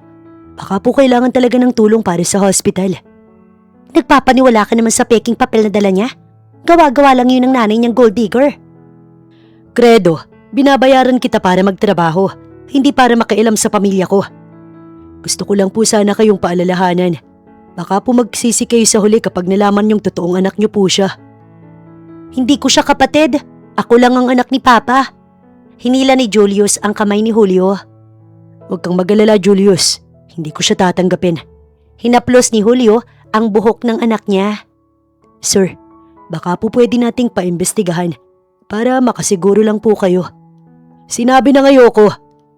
Baka po kailangan talaga ng tulong para sa hospital. Nagpapaniwala ka naman sa peking papel na dala niya? Gawa-gawa lang yun ng nanay niyang gold digger. Credo, binabayaran kita para magtrabaho, hindi para makialam sa pamilya ko. Gusto ko lang po sana kayong paalalahanan. Baka po magsisi kayo sa huli kapag nalaman yung totoong anak niyo po siya. Hindi ko siya kapatid. Ako lang ang anak ni Papa. Hinila ni Julius ang kamay ni Julio. Huwag kang mag-alala, Julius. Hindi ko siya tatanggapin. Hinaplos ni Julio ang buhok ng anak niya. Sir, baka po pwede nating paimbestigahan para makasiguro lang po kayo. Sinabi na ngayon ko.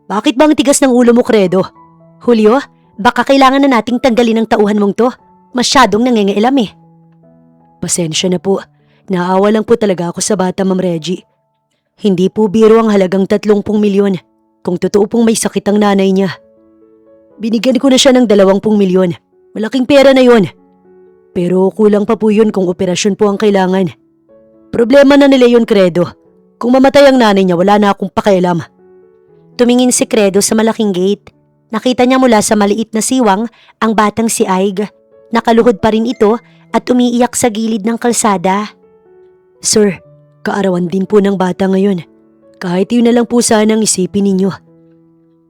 Bakit bang tigas ng ulo mo, Credo? Julio, baka kailangan na nating tanggalin ang tauhan mong to. Masyadong nangingailam eh. Pasensya na po. Naawa lang po talaga ako sa bata, Ma'am Reggie. Hindi po biro ang halagang 30 milyon kung totoo pong may sakit ang nanay niya. Binigyan ko na siya ng 20 milyon. Malaking pera na yon. Pero kulang pa po yun kung operasyon po ang kailangan. Problema na nila yun, Credo. Kung mamatay ang nanay niya, wala na akong pakialam. Tumingin si Credo sa malaking gate. Nakita niya mula sa maliit na siwang ang batang si Aig. Nakaluhod pa rin ito at umiiyak sa gilid ng kalsada. Sir, kaarawan din po ng bata ngayon. Kahit yun na lang po sana ang isipin ninyo.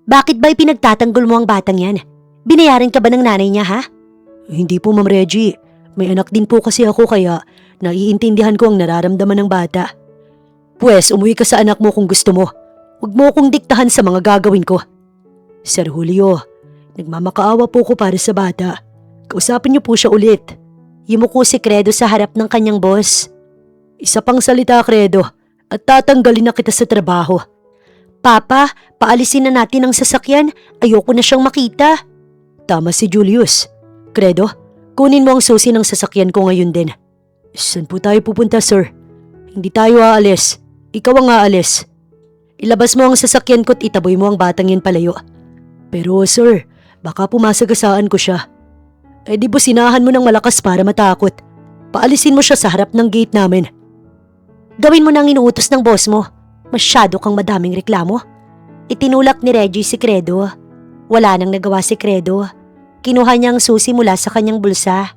Bakit ba ipinagtatanggol mo ang batang yan? Binayaran ka ba ng nanay niya, ha? Hindi po, Ma'am Reggie. May anak din po kasi ako kaya naiintindihan ko ang nararamdaman ng bata. Pwes, umuwi ka sa anak mo kung gusto mo. Huwag mo akong diktahan sa mga gagawin ko. Sir Julio, nagmamakaawa po ko para sa bata. Kausapin niyo po siya ulit. Yumuko si Credo sa harap ng kanyang boss. Isa pang salita, Credo, at tatanggalin na kita sa trabaho. Papa, paalisin na natin ang sasakyan. Ayoko na siyang makita. Tama si Julius. Credo, kunin mo ang susi ng sasakyan ko ngayon din. Saan po tayo pupunta, sir? Hindi tayo aalis. Ikaw ang aalis. Ilabas mo ang sasakyan ko at itaboy mo ang batang yan palayo. Pero sir, baka pumasagasaan ko siya. Eh di businahan mo ng malakas para matakot. Paalisin mo siya sa harap ng gate namin. Gawin mo nang inuutos ng boss mo. Masyado kang madaming reklamo. Itinulak ni Reggie si Credo. Wala nang nagawa si Credo. Kinuha niya ang susi mula sa kanyang bulsa.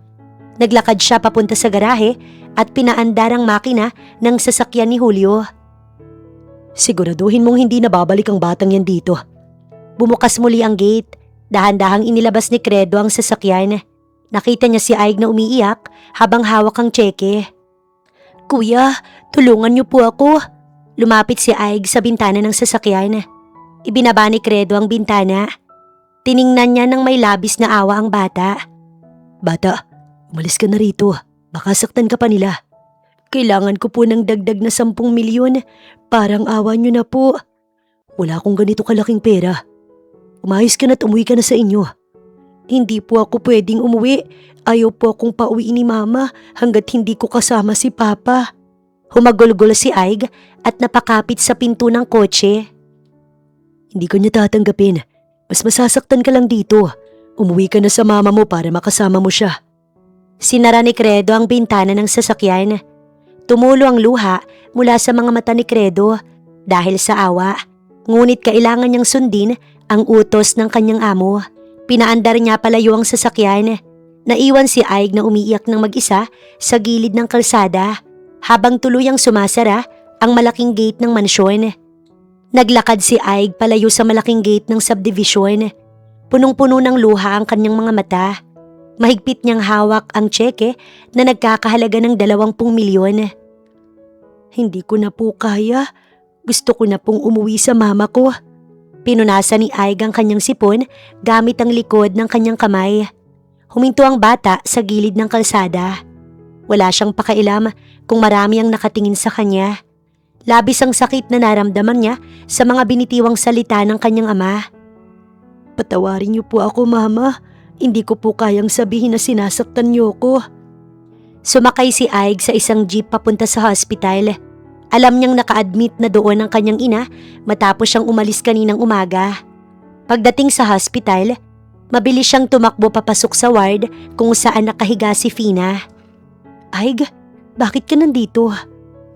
Naglakad siya papunta sa garahe at pinaandar ang makina ng sasakyan ni Julio. Siguraduhin mong hindi nababalik ang batang yan dito. Bumukas muli ang gate. Dahan-dahang inilabas ni Credo ang sasakyan. Nakita niya si Aig na umiiyak habang hawak ang tseke. Kuya, tulungan niyo po ako. Lumapit si Aig sa bintana ng sasakyan. Ibinaba ni Credo ang bintana. Tiningnan niya ng may labis na awa ang bata. Bata, umalis ka na rito. Baka saktan ka pa nila. Kailangan ko po ng dagdag na 10 milyon. Parang awa niyo na po. Wala akong ganito kalaking pera. Umayos ka na't umuwi ka na sa inyo. Hindi po ako pwedeng umuwi. Ayaw po akong pauwi ni Mama hanggat hindi ko kasama si Papa. Humagulgol si Aig at napakapit sa pinto ng kotse. Hindi ko niya tatanggapin. Mas masasaktan ka lang dito. Umuwi ka na sa mama mo para makasama mo siya. Sinara ni Credo ang bintana ng sasakyan. Tumulo ang luha mula sa mga mata ni Credo dahil sa awa. Ngunit kailangan niyang sundin ang utos ng kanyang amo. Pinaandar niya palayo ang sasakyan. Naiwan si Aig na umiiyak ng mag-isa sa gilid ng kalsada habang tuluyang sumasara ang malaking gate ng mansyon. Naglakad si Aig palayo sa malaking gate ng subdivision. Punong-puno ng luha ang kanyang mga mata. Mahigpit niyang hawak ang tseke na nagkakahalaga ng 20 milyon. Hindi ko na po kaya. Gusto ko na pong umuwi sa mama ko. Pinunasan ni Aig ang kanyang sipon gamit ang likod ng kanyang kamay. Huminto ang bata sa gilid ng kalsada. Wala siyang pakailam kung marami ang nakatingin sa kanya. Labis ang sakit na naramdaman niya sa mga binitiwang salita ng kanyang ama. Patawarin niyo po ako, Mama. Hindi ko po kayang sabihin na sinasaktan niyo ko. Sumakay si Aig sa isang jeep papunta sa hospital. Alam niyang naka-admit na doon ang kanyang ina matapos siyang umalis kaninang umaga. Pagdating sa hospital, mabilis siyang tumakbo papasok sa ward kung saan nakahiga si Fina. Aig, bakit ka nandito?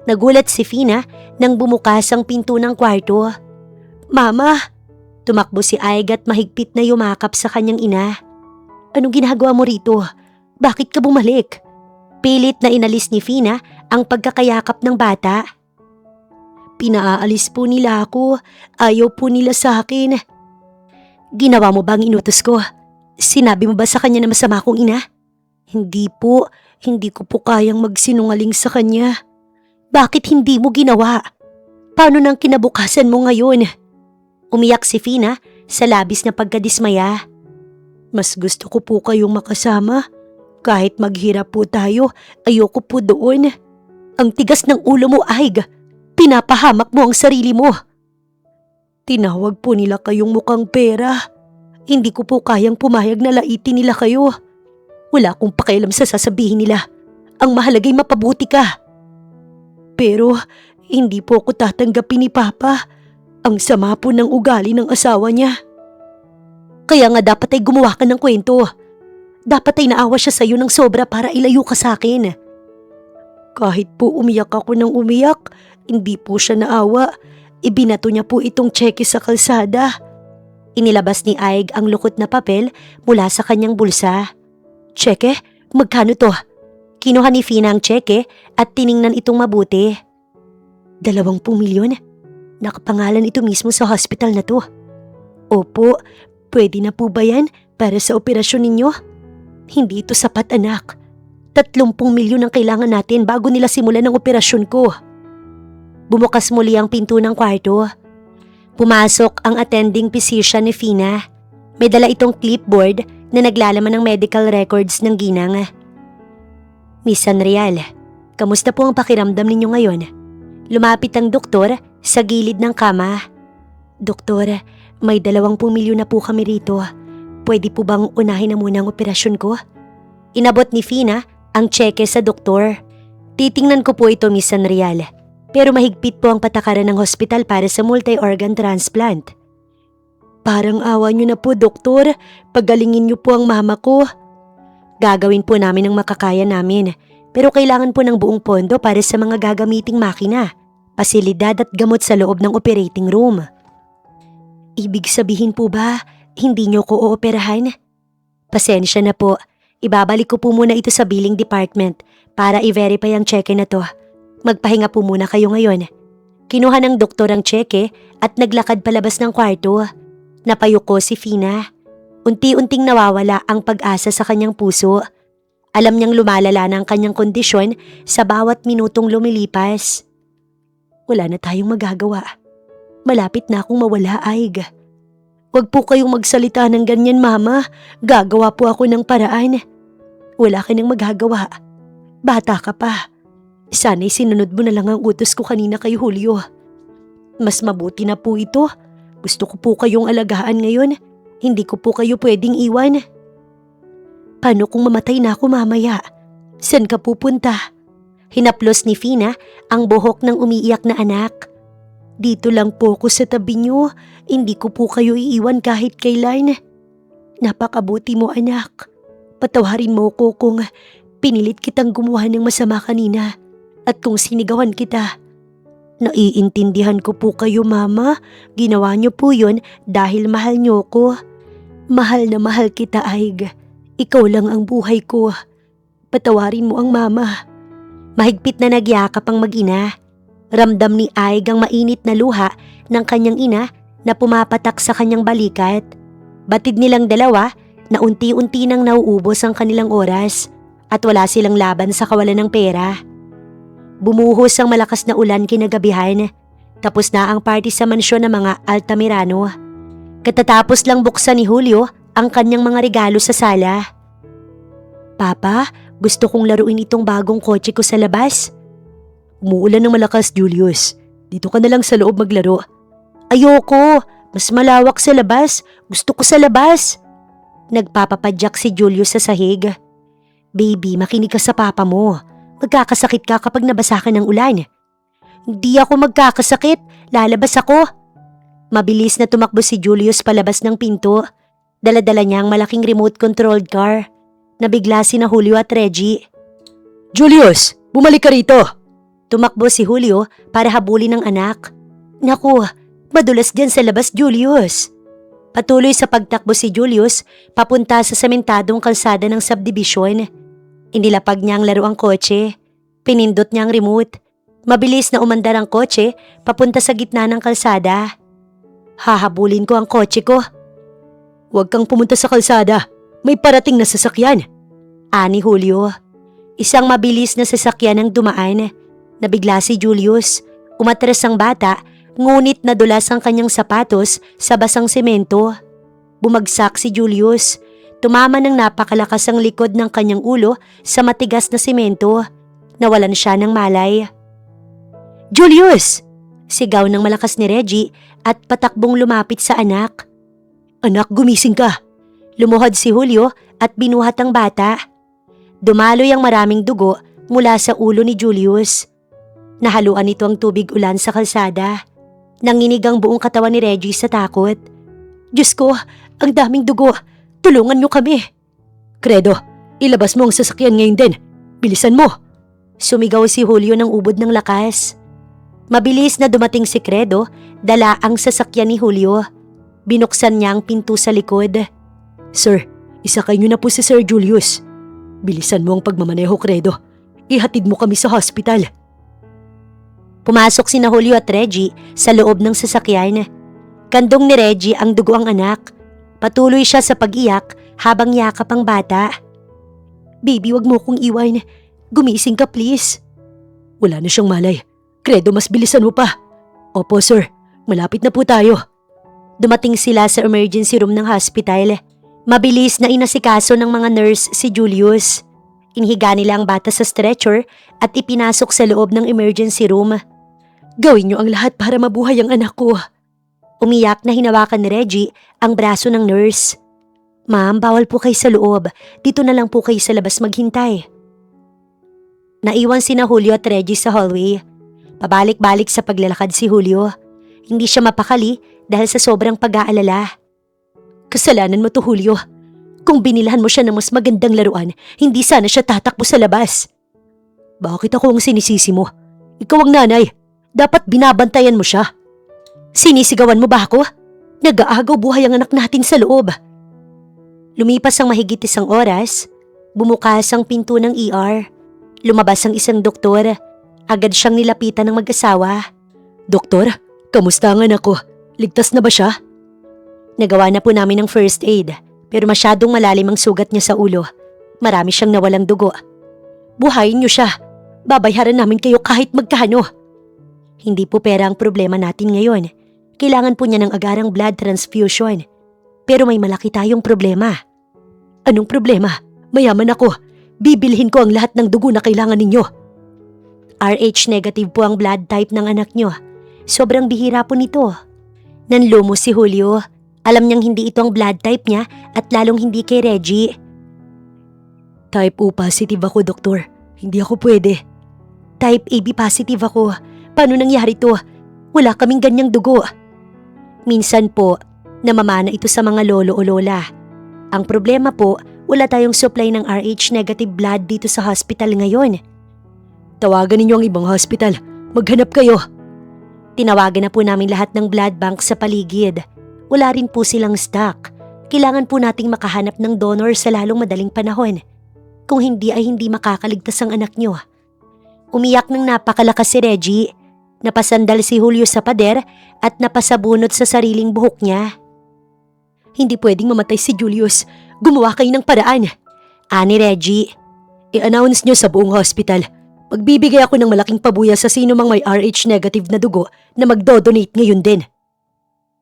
Nagulat si Fina nang bumukas ang pinto ng kwarto. Mama! Tumakbo si Aig at mahigpit na yumakap sa kanyang ina. Anong ginagawa mo rito? Bakit ka bumalik? Pilit na inalis ni Fina ang pagkakayakap ng bata. Pinaalis po nila ako. Ayaw po nila sa akin. Ginawa mo ba ang inutos ko? Sinabi mo ba sa kanya na masama akong ina? Hindi po. Hindi ko po kayang magsinungaling sa kanya. Bakit hindi mo ginawa? Paano nang kinabukasan mo ngayon? Umiyak si Fina sa labis na pagkadismaya. Mas gusto ko po kayong makasama. Kahit maghirap po tayo, ayoko po doon. Ang tigas ng ulo mo, Aig. Pinapahamak mo ang sarili mo. Tinawag po nila kayong mukhang pera. Hindi ko po kayang pumayag na laitin nila kayo. Wala akong pakialam sa sasabihin nila. Ang mahalagay mapabuti ka. Pero hindi po ako tatanggapin ni Papa. Ang sama po ng ugali ng asawa niya. Kaya nga dapat ay gumawa ka ng kwento. Dapat ay naawa siya sa'yo ng sobra para ilayo ka sa akin. Kahit po umiyak ako ng umiyak, hindi po siya naawa. Ibinato niya po itong tseke sa kalsada. Inilabas ni Aig ang lukot na papel mula sa kanyang bulsa. Tseke? Magkano to? Kinuha ni Fina ang tseke at tiningnan itong mabuti. 20 milyon? Nakapangalan ito mismo sa hospital na to. Opo, pwede na po ba yan para sa operasyon ninyo? Hindi ito sapat, anak. 30 milyon ang kailangan natin bago nila simulan ang operasyon ko. Bumukas muli ang pinto ng kwarto. Pumasok ang attending physician ni Fina. May dala itong clipboard na naglalaman ng medical records ng ginang. Miss Sanrial, kamusta po ang pakiramdam ninyo ngayon? Lumapit ang doktor sa gilid ng kama. Doktor, may 20 milyon na po kami rito. Pwede po bang unahin na muna ang operasyon ko? Inabot ni Fina ang tseke sa doktor. Titingnan ko po ito, Miss Sanrial. Pero mahigpit po ang patakaran ng hospital para sa multi-organ transplant. Parang awa niyo na po, doktor. Pagalingin niyo po ang mama ko. Gagawin po namin ang makakaya namin, pero kailangan po ng buong pondo para sa mga gagamiting makina, pasilidad at gamot sa loob ng operating room. Ibig sabihin po ba, hindi niyo ko ooperahan? Pasensya na po, ibabalik ko po muna ito sa billing department para i-verify ang cheque na to. Magpahinga po muna kayo ngayon. Kinuha ng doktor ang cheque at naglakad palabas ng kwarto. Napayuko si Fina. Unti-unting nawawala ang pag-asa sa kanyang puso. Alam niyang lumalala na ang kanyang kondisyon sa bawat minutong lumilipas. Wala na tayong magagawa. Malapit na akong mawala, Aig. Huwag po kayong magsalita ng ganyan, Mama. Gagawa po ako ng paraan. Wala ka nang magagawa. Bata ka pa. Sana'y sinunod mo na lang ang utos ko kanina kay Julio. Mas mabuti na po ito. Gusto ko po kayong alagaan ngayon. Hindi ko po kayo pwedeng iwan. Paano kung mamatay na ako mamaya? Saan ka pupunta? Hinaplos ni Fina ang buhok ng umiiyak na anak. Dito lang po ako sa tabi niyo. Hindi ko po kayo iiwan kahit kailan. Napakabuti mo, anak. Patawarin mo ko kung pinilit kitang gumawa ng masama kanina at kung sinigawan kita. Naiintindihan ko po kayo, Mama. Ginawa niyo po yun dahil mahal niyo ko. Mahal na mahal kita, Aig. Ikaw lang ang buhay ko. Patawarin mo ang Mama. Mahigpit na nagyakap ang mag-ina. Ramdam ni Aig ang mainit na luha ng kanyang ina na pumapatak sa kanyang balikat. Batid nilang dalawa na unti-unti nang nauubos ang kanilang oras at wala silang laban sa kawalan ng pera. Bumuhos ang malakas na ulan kinagabihan. Tapos na ang party sa mansyon ng mga Altamirano. Katatapos lang buksan ni Julio ang kanyang mga regalo sa sala. Papa, gusto kong laruin itong bagong kotse ko sa labas. Umuulan ng malakas, Julius. Dito ka na lang sa loob maglaro. Ayoko, mas malawak sa labas. Gusto ko sa labas. Nagpapapadyak si Julius sa sahig. Baby, makinig ka sa papa mo. Magkakasakit ka kapag nabasa ka ng ulan. Hindi ako magkakasakit. Lalabas ako. Mabilis na tumakbo si Julius palabas ng pinto. Dala-dala niya ang malaking remote-controlled car. Nabigla sina Julio at Reggie. Julius, bumalik ka rito! Tumakbo si Julio para habulin ang anak. Naku, madulas dyan sa labas, Julius. Patuloy sa pagtakbo si Julius papunta sa sementadong kalsada ng subdivision. Inilapag niya ang laruang kotse. Pinindot niya ang remote. Mabilis na umandar ang kotse papunta sa gitna ng kalsada. Hahabulin ko ang kotse ko. Huwag kang pumunta sa kalsada. May parating na sasakyan. Ani Julio. Isang mabilis na sasakyan ang dumaan. Nabigla si Julius. Umatras ang bata, ngunit nadulas ang kanyang sapatos sa basang semento. Bumagsak si Julius. Tumama ng napakalakas ang likod ng kanyang ulo sa matigas na semento. Nawalan siya ng malay. Julius! Sigaw ng malakas ni Reggie at patakbong lumapit sa anak. Anak, gumising ka! Lumuhod si Julio at binuhat ang bata. Dumaloy ang maraming dugo mula sa ulo ni Julius. Nahaluan nito ang tubig ulan sa kalsada. Nanginig ang buong katawan ni Reggie sa takot. Diyos ko, ang daming dugo! Tulungan niyo kami! Credo, ilabas mo ang sasakyan ngayon din. Bilisan mo! Sumigaw si Julio ng ubod ng lakas. Mabilis na dumating si Credo, dala ang sasakyan ni Julio. Binuksan niya ang pinto sa likod. Sir, isakay niyo na po si Sir Julius. Bilisan mo ang pagmamaneho, Credo. Ihatid mo kami sa hospital. Pumasok sina Julio at Reggie sa loob ng sasakyan. Kandong ni Reggie ang dugo ang anak. Patuloy siya sa pag-iyak habang yakap ang bata. Baby, wag mo kong iwan. Gumising ka, please. Wala na siyang malay. Credo, mas bilisan mo pa. Opo, sir. Malapit na po tayo. Dumating sila sa emergency room ng hospital. Mabilis na inasikaso ng mga nurse si Julius. Inhiga nila ang bata sa stretcher at ipinasok sa loob ng emergency room. Gawin niyo ang lahat para mabuhay ang anak ko. Umiyak na hinawakan ni Reggie ang braso ng nurse. Ma'am, bawal po kayo sa loob. Dito na lang po kayo sa labas maghintay. Naiwan sina Julio at Reggie sa hallway. Pabalik-balik sa paglalakad si Julio. Hindi siya mapakali dahil sa sobrang pag-aalala. Kasalanan mo to, Julio. Kung binilhan mo siya ng mas magandang laruan, hindi sana siya tatakbo sa labas. Bakit ako ang sinisisi mo? Ikaw ang nanay. Dapat binabantayan mo siya. Sinisigawan mo ba ako? Nag-aagaw buhay ang anak natin sa loob. Lumipas ang mahigit 1 oras, bumukas ang pinto ng ER. Lumabas ang isang doktor. Agad siyang nilapitan ng mag-asawa. Doktor, kamusta ang anak ko? Ligtas na ba siya? Nagawa na po namin ng first aid, pero masyadong malalim ang sugat niya sa ulo. Marami siyang nawalang dugo. Buhayin niyo siya. Babayaran namin kayo kahit magkano. Hindi po pera ang problema natin ngayon. Kailangan po niya ng agarang blood transfusion. Pero may malaki tayong problema. Anong problema? Mayaman ako. Bibilhin ko ang lahat ng dugo na kailangan ninyo. RH negative po ang blood type ng anak nyo. Sobrang bihira po nito. Nanlumo si Julio. Alam niyang hindi ito ang blood type niya at lalong hindi kay Reggie. Type O positive ako, doktor. Hindi ako pwede. Type AB positive ako. Paano nangyari to? Wala kaming ganyang dugo. Minsan po, namamana ito sa mga lolo o lola. Ang problema po, wala tayong supply ng RH negative blood dito sa hospital ngayon. Tawagan ninyo ang ibang hospital. Maghanap kayo. Tinawagan na po namin lahat ng blood bank sa paligid. Wala rin po silang stock. Kailangan po nating makahanap ng donor sa lalong madaling panahon. Kung hindi ay hindi makakaligtas ang anak nyo. Umiyak ng napakalakas si Reggie. Napasandal si Julio sa pader at napasabunot sa sariling buhok niya. Hindi pwedeng mamatay si Julius. Gumawa kayo ng paraan. Ani Reggie. I-announce nyo sa buong hospital. Magbibigay ako ng malaking pabuya sa sino mang may RH negative na dugo na magdo-donate ngayon din.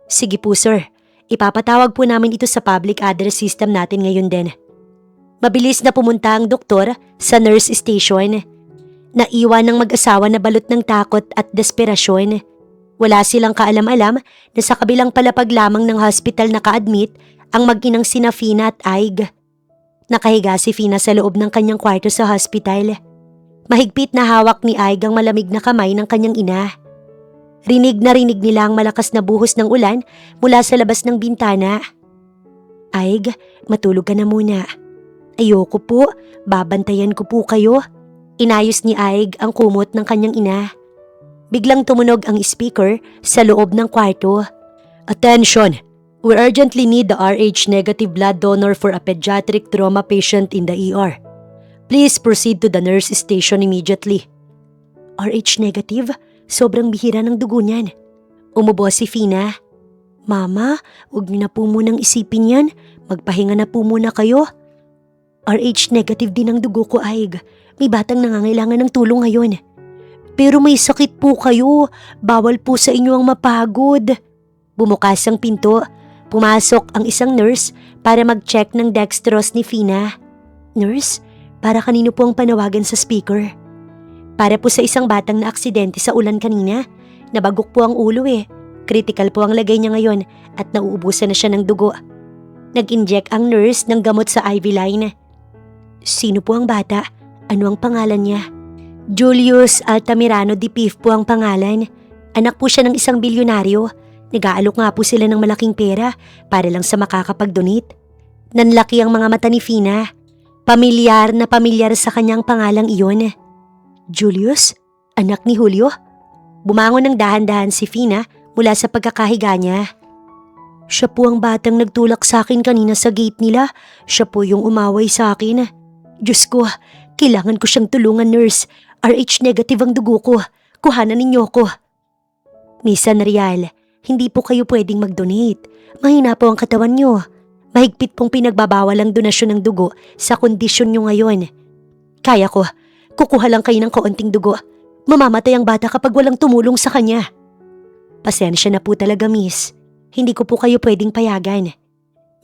Sige po sir. Ipapatawag po namin ito sa public address system natin ngayon din. Mabilis na pumunta ang doktor sa nurse station. Naiwan ng mag-asawa na balot ng takot at desperasyon. Wala silang kaalam-alam na sa kabilang palapag lamang ng hospital naka-admit ang mag-inang sina Fina at Aig. Nakahiga si Fina sa loob ng kanyang kwarto sa hospital. Mahigpit na hawak ni Aig ang malamig na kamay ng kanyang ina. Rinig na rinig nila ang malakas na buhos ng ulan mula sa labas ng bintana. Aig, matulog ka na muna. Ayoko po, babantayan ko po kayo. Inayos ni Aig ang kumot ng kanyang ina. Biglang tumunog ang speaker sa loob ng kwarto. Attention! We urgently need the RH negative blood donor for a pediatric trauma patient in the ER. Please proceed to the nurse station immediately. RH negative? Sobrang bihira ng dugo niyan. Umubo si Fina. Mama, huwag niyo na po munang isipin yan. Magpahinga na po muna kayo. RH negative din ang dugo ko, Aig. May batang nangangailangan ng tulong ngayon. Pero may sakit po kayo. Bawal po sa inyo ang mapagod. Bumukas ang pinto. Pumasok ang isang nurse para mag-check ng dextrose ni Fina. Nurse, para kanino po ang panawagan sa speaker? Para po sa isang batang na aksidente sa ulan kanina. Nabagok po ang ulo eh. Critical po ang lagay niya ngayon at nauubusan na siya ng dugo. Nag-inject ang nurse ng gamot sa IV line. Sino po ang bata? Ano ang pangalan niya? Julius Altamirano de Pif po ang pangalan. Anak po siya ng isang bilyonaryo. Nag-aalok nga po sila ng malaking pera para lang sa makakapag-donate. Nanlaki ang mga mata ni Fina. Pamilyar na pamilyar sa kanyang pangalang iyon. Julius? Anak ni Julio? Bumangon ng dahan-dahan si Fina mula sa pagkakahiga niya. Siya po ang batang nagtulak sa akin kanina sa gate nila. Siya po yung umaway sa akin. Diyos ko, kailangan ko siyang tulungan, nurse. RH negative ang dugo ko. Kuhanan ninyo ko. Miss Anrial, hindi po kayo pwedeng mag-donate. Mahina po ang katawan nyo. Mahigpit pong pinagbabawal ang donasyon ng dugo sa kondisyon nyo ngayon. Kaya ko, kukuha lang kayo ng kaunting dugo. Mamamatay ang bata kapag walang tumulong sa kanya. Pasensya na po talaga, miss. Hindi ko po kayo pwedeng payagan.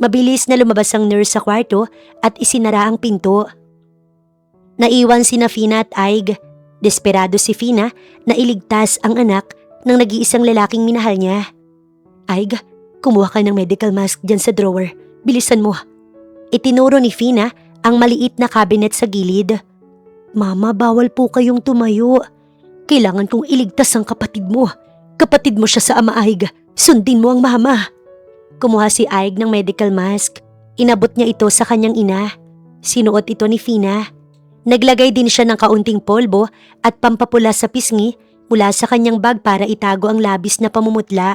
Mabilis na lumabas ang nurse sa kwarto at isinara ang pinto. Naiwan sina Fina at Aig. Desperado si Fina na iligtas ang anak ng nag-iisang lalaking minahal niya. Aig, kumuha ka ng medical mask dyan sa drawer. Bilisan mo. Itinuro ni Fina ang maliit na cabinet sa gilid. Mama, bawal po kayong tumayo. Kailangan kong iligtas ang kapatid mo. Kapatid mo siya sa ama, Aig. Sundin mo ang mama. Kumuha si Aig ng medical mask. Inabot niya ito sa kanyang ina. Sinuot ito ni Fina. Naglagay din siya ng kaunting polvo at pampapula sa pisngi mula sa kanyang bag para itago ang labis na pamumutla.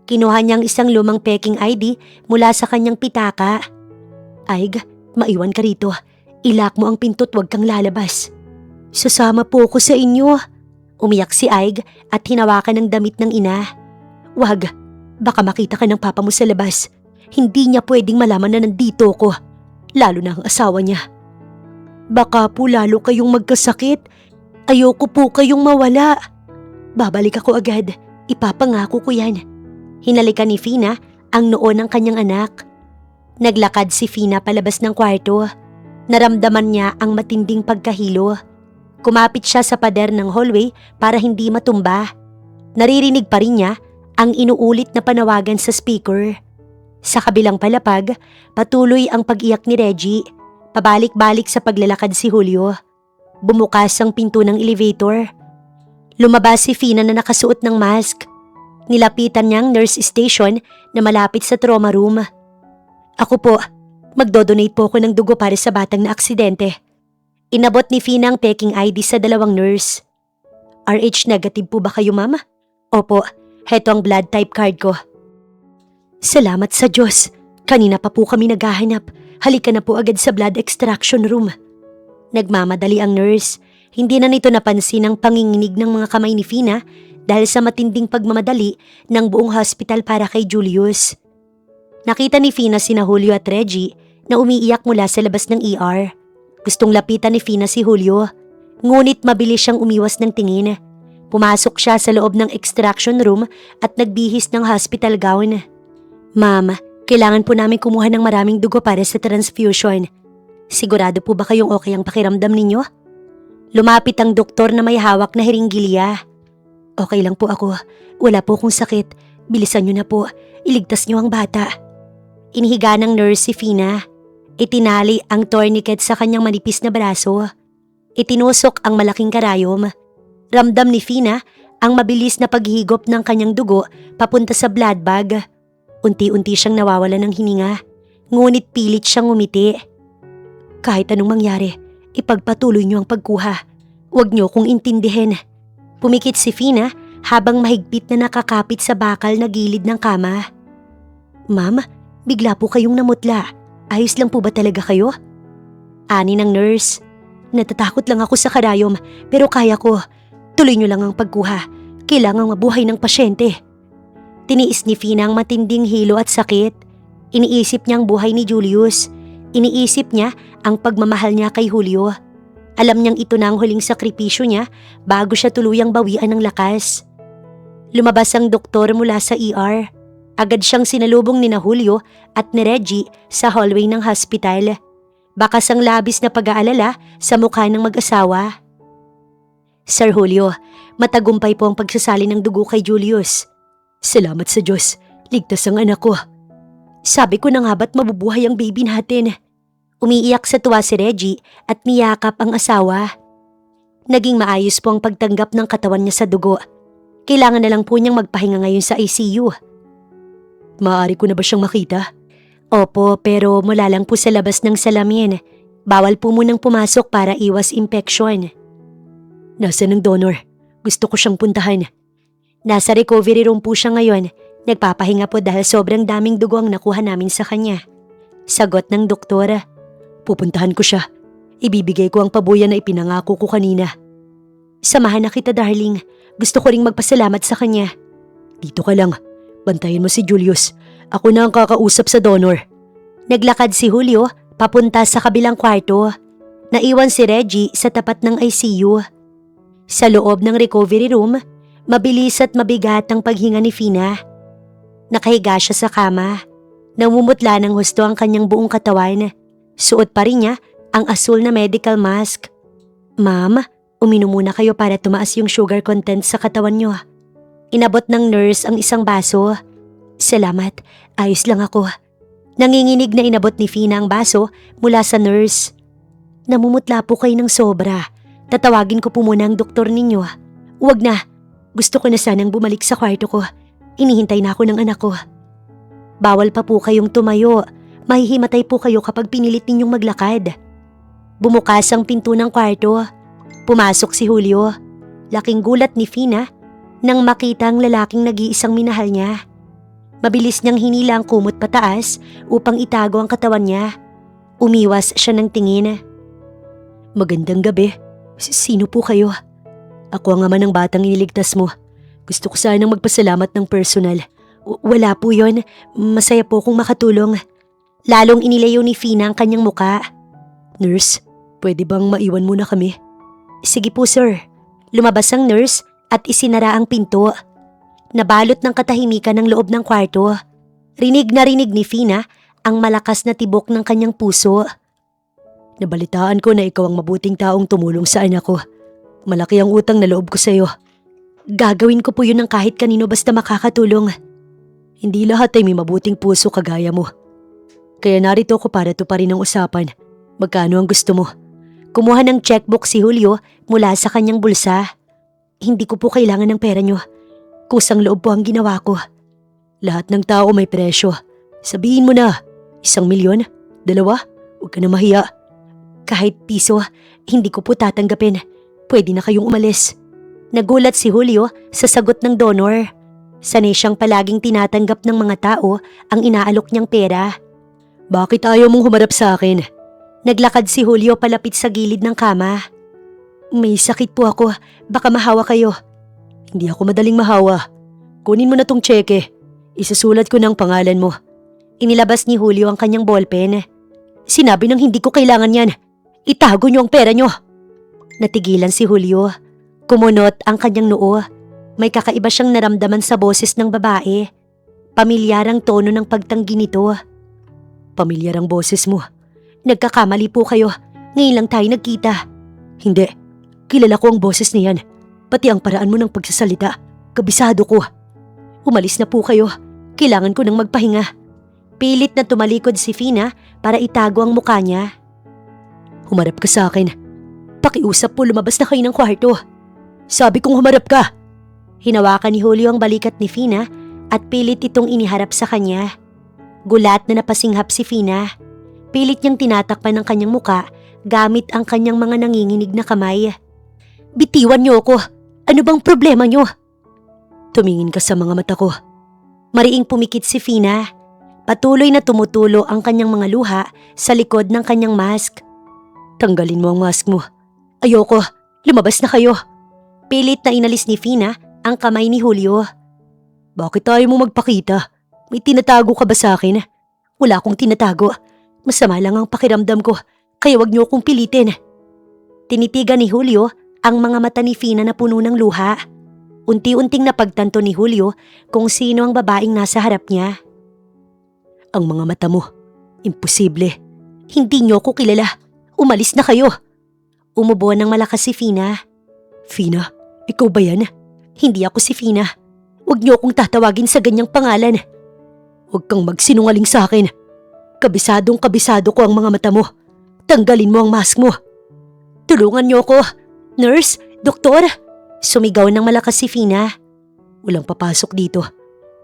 Kinuha niyang isang lumang peking ID mula sa kanyang pitaka. Aig, maiwan ka rito. Ilak mo ang pinto't huwag kang lalabas. Sasama po ako sa inyo. Umiyak si Aig at hinawakan ng damit ng ina. Wag, baka makita ka ng papa mo sa labas. Hindi niya pwedeng malaman na nandito ko. Lalo na ang asawa niya. Baka po lalo kayong magkasakit. Ayoko po kayong mawala. Babalik ako agad. Ipapangako ko yan. Hinalikan ni Fina ang noo ng kanyang anak. Naglakad si Fina palabas ng kwarto. Naramdaman niya ang matinding pagkahilo. Kumapit siya sa pader ng hallway para hindi matumba. Naririnig pa rin niya ang inuulit na panawagan sa speaker. Sa kabilang palapag, patuloy ang pag-iyak ni Reggie. Pabalik-balik sa paglalakad si Julio. Bumukas ang pinto ng elevator. Lumabas si Fina na nakasuot ng mask. Nilapitan niya ang nurse station na malapit sa trauma room. Ako po, magdodonate po ako ng dugo para sa batang na aksidente. Inabot ni Fina ang peking ID sa dalawang nurse. RH negative po ba kayo, ma'am? Opo, heto ang blood type card ko. Salamat sa Diyos. Kanina pa po kami naghahanap. Halika na po agad sa blood extraction room. Nagmamadali ang nurse. Hindi na nito napansin ang panginginig ng mga kamay ni Fina dahil sa matinding pagmamadali ng buong hospital para kay Julius. Nakita ni Fina sina Julio at Reggie na umiiyak mula sa labas ng ER. Gustong lapitan ni Fina si Julio, ngunit mabilis siyang umiwas ng tingin. Pumasok siya sa loob ng extraction room at nagbihis ng hospital gown. Ma'am, kailangan po namin kumuha ng maraming dugo para sa transfusion. Sigurado po ba kayong okay ang pakiramdam ninyo? Lumapit ang doktor na may hawak na hiringgilya. Okay lang po ako. Wala po akong sakit. Bilisan niyo na po. Iligtas niyo ang bata. Inihiga ng nurse si Fina. Itinali ang tourniquet sa kanyang manipis na braso. Itinusok ang malaking karayom. Ramdam ni Fina ang mabilis na paghigop ng kanyang dugo papunta sa blood bag. Unti-unti siyang nawawalan ng hininga, ngunit pilit siyang ngumiti. Kahit anong mangyari, ipagpatuloy niyo ang pagkuha. Huwag niyo kong intindihin. Pumikit si Fina habang mahigpit na nakakapit sa bakal na gilid ng kama. Ma'am, bigla po kayong namutla. Ayos lang po ba talaga kayo? Ani ng nurse. Natatakot lang ako sa karayom pero kaya ko. Tuloy niyo lang ang pagkuha. Kailangang mabuhay ng pasyente. Tiniis ni Fina ang matinding hilo at sakit. Iniisip niya ang buhay ni Julius. Iniisip niya ang pagmamahal niya kay Julio. Alam niyang ito na ang huling sakripisyo niya bago siya tuluyang bawian ng lakas. Lumabas ang doktor mula sa ER. Agad siyang sinalubong ni na Julio at ni Reggie sa hallway ng hospital. Bakas ang labis na pag-aalala sa mukha ng mag-asawa. Sir Julio, matagumpay po ang pagsasali ng dugo kay Julius. Salamat sa Diyos, ligtas ang anak ko. Sabi ko na nga ba't mabubuhay ang baby natin? Umiiyak sa tuwa si Reggie at niyakap ang asawa. Naging maayos po ang pagtanggap ng katawan niya sa dugo. Kailangan na lang po niyang magpahinga ngayon sa ICU. Maaari ko na ba siyang makita? Opo, pero mula lang po sa labas ng salamin. Bawal po munang pumasok para iwas infection. Nasaan ang donor? Gusto ko siyang puntahan. Nasa recovery room po siya ngayon. Nagpapahinga po dahil sobrang daming dugo ang nakuha namin sa kanya. Sagot ng doktora. Pupuntahan ko siya. Ibibigay ko ang pabuya na ipinangako ko kanina. Samahan na kita, darling. Gusto ko ring magpasalamat sa kanya. Dito ka lang. Bantayan mo si Julius. Ako na ang kakausap sa donor. Naglakad si Julio papunta sa kabilang kwarto. Naiwan si Reggie sa tapat ng ICU. Sa loob ng recovery room, mabilis at mabigat ang paghinga ni Fina. Nakahiga siya sa kama. Namumutla ng husto ang kanyang buong katawan. Suot pa rin niya ang asul na medical mask. Ma'am, uminom muna kayo para tumaas yung sugar content sa katawan niyo. Inabot ng nurse ang isang baso. Salamat, ayos lang ako. Nanginginig na inabot ni Fina ang baso mula sa nurse. Namumutla po kayo ng sobra. Tatawagin ko po muna ang doktor ninyo. Huwag na. Gusto ko na sanang bumalik sa kwarto ko. Inihintay na ako ng anak ko. Bawal pa po kayong tumayo. Mahihimatay po kayo kapag pinilit ninyong maglakad. Bumukas ang pinto ng kwarto. Pumasok si Julio. Laking gulat ni Fina nang makita ang lalaking nag-iisang minahal niya. Mabilis niyang hinila ang kumot pataas upang itago ang katawan niya. Umiwas siya ng tingin. Magandang gabi. Sino po kayo? Ako ang ama ng batang iniligtas mo. Gusto ko sanang magpasalamat ng personal. Wala po yon. Masaya po kung makatulong. Lalong inilayo ni Fina ang kanyang muka. Nurse, pwede bang maiwan muna kami? Sige po sir. Lumabas ang nurse at isinara ang pinto. Nabalot ng katahimikan ng loob ng kwarto. Rinig na rinig ni Fina ang malakas na tibok ng kanyang puso. Nabalitaan ko na ikaw ang mabuting taong tumulong sa anak ko. Malaki ang utang na loob ko sa iyo. Gagawin ko po yun ng kahit kanino basta makakatulong. Hindi lahat ay may mabuting puso kagaya mo. Kaya narito ko para tuparin ang usapan. Magkano ang gusto mo? Kumuha ng checkbook si Julio mula sa kanyang bulsa. Hindi ko po kailangan ng pera nyo. Kusang loob po ang ginawa ko. Lahat ng tao may presyo. Sabihin mo na, 1,000,000? 2? Huwag ka na mahiya. Kahit piso, hindi ko po tatanggapin. Pwede na kayong umalis. Nagulat si Julio sa sagot ng donor. Sanay siyang palaging tinatanggap ng mga tao ang inaalok niyang pera. Bakit ayaw mong humarap sa akin? Naglakad si Julio palapit sa gilid ng kama. May sakit po ako, baka mahawa kayo. Hindi ako madaling mahawa. Kunin mo na tong tseke. Isusulat ko ng pangalan mo. Inilabas ni Julio ang kanyang ballpen. Sinabi nang hindi ko kailangan yan. Itago niyo ang pera niyo. Natigilan si Julio. Kumunot ang kanyang noo. May kakaiba siyang naramdaman sa boses ng babae. Pamilyar ang tono ng pagtanggi nito. Pamilyar ang boses mo. Nagkakamali po kayo. Ngayon lang tayo nagkita. Hindi. Kilala ko ang boses niyan. Pati ang paraan mo ng pagsasalita. Kabisado ko. Umalis na po kayo. Kailangan ko nang magpahinga. Pilit na tumalikod si Fina para itago ang mukha niya. Humarap ka sa akin. Pakiusap po lumabas na kayo ng kwarto. Sabi kong humarap ka. Hinawakan ni Julio ang balikat ni Fina at pilit itong iniharap sa kanya. Gulat na napasinghap si Fina. Pilit niyang tinatakpan ang kanyang muka gamit ang kanyang mga nanginginig na kamay. Bitiwan niyo ako. Ano bang problema niyo? Tumingin ka sa mga mata ko. Mariing pumikit si Fina. Patuloy na tumutulo ang kanyang mga luha sa likod ng kanyang mask. Tanggalin mo ang mask mo. Ayoko. Lumabas na kayo. Pilit na inalis ni Fina ang kamay ni Julio. Bakit tayo mo magpakita? May tinatago ka ba sa akin? Wala akong tinatago. Masama lang ang pakiramdam ko, kaya wag niyo akong pilitin. Tinitigan ni Julio ang mga mata ni Fina na puno ng luha. Unti-unting napagtanto ni Julio kung sino ang babaeng nasa harap niya. Ang mga mata mo, imposible. Hindi niyo ako kilala. Umalis na kayo. Umubo ng malakas si Fina. Fina, ikaw ba yan? Hindi ako si Fina. Huwag niyo akong tatawagin sa ganyang pangalan. Huwag kang magsinungaling sa akin. Kabisadong kabisado ko ang mga mata mo. Tanggalin mo ang mask mo. Tulungan niyo ako. Nurse, doktor. Sumigaw ng malakas si Fina. Walang papasok dito.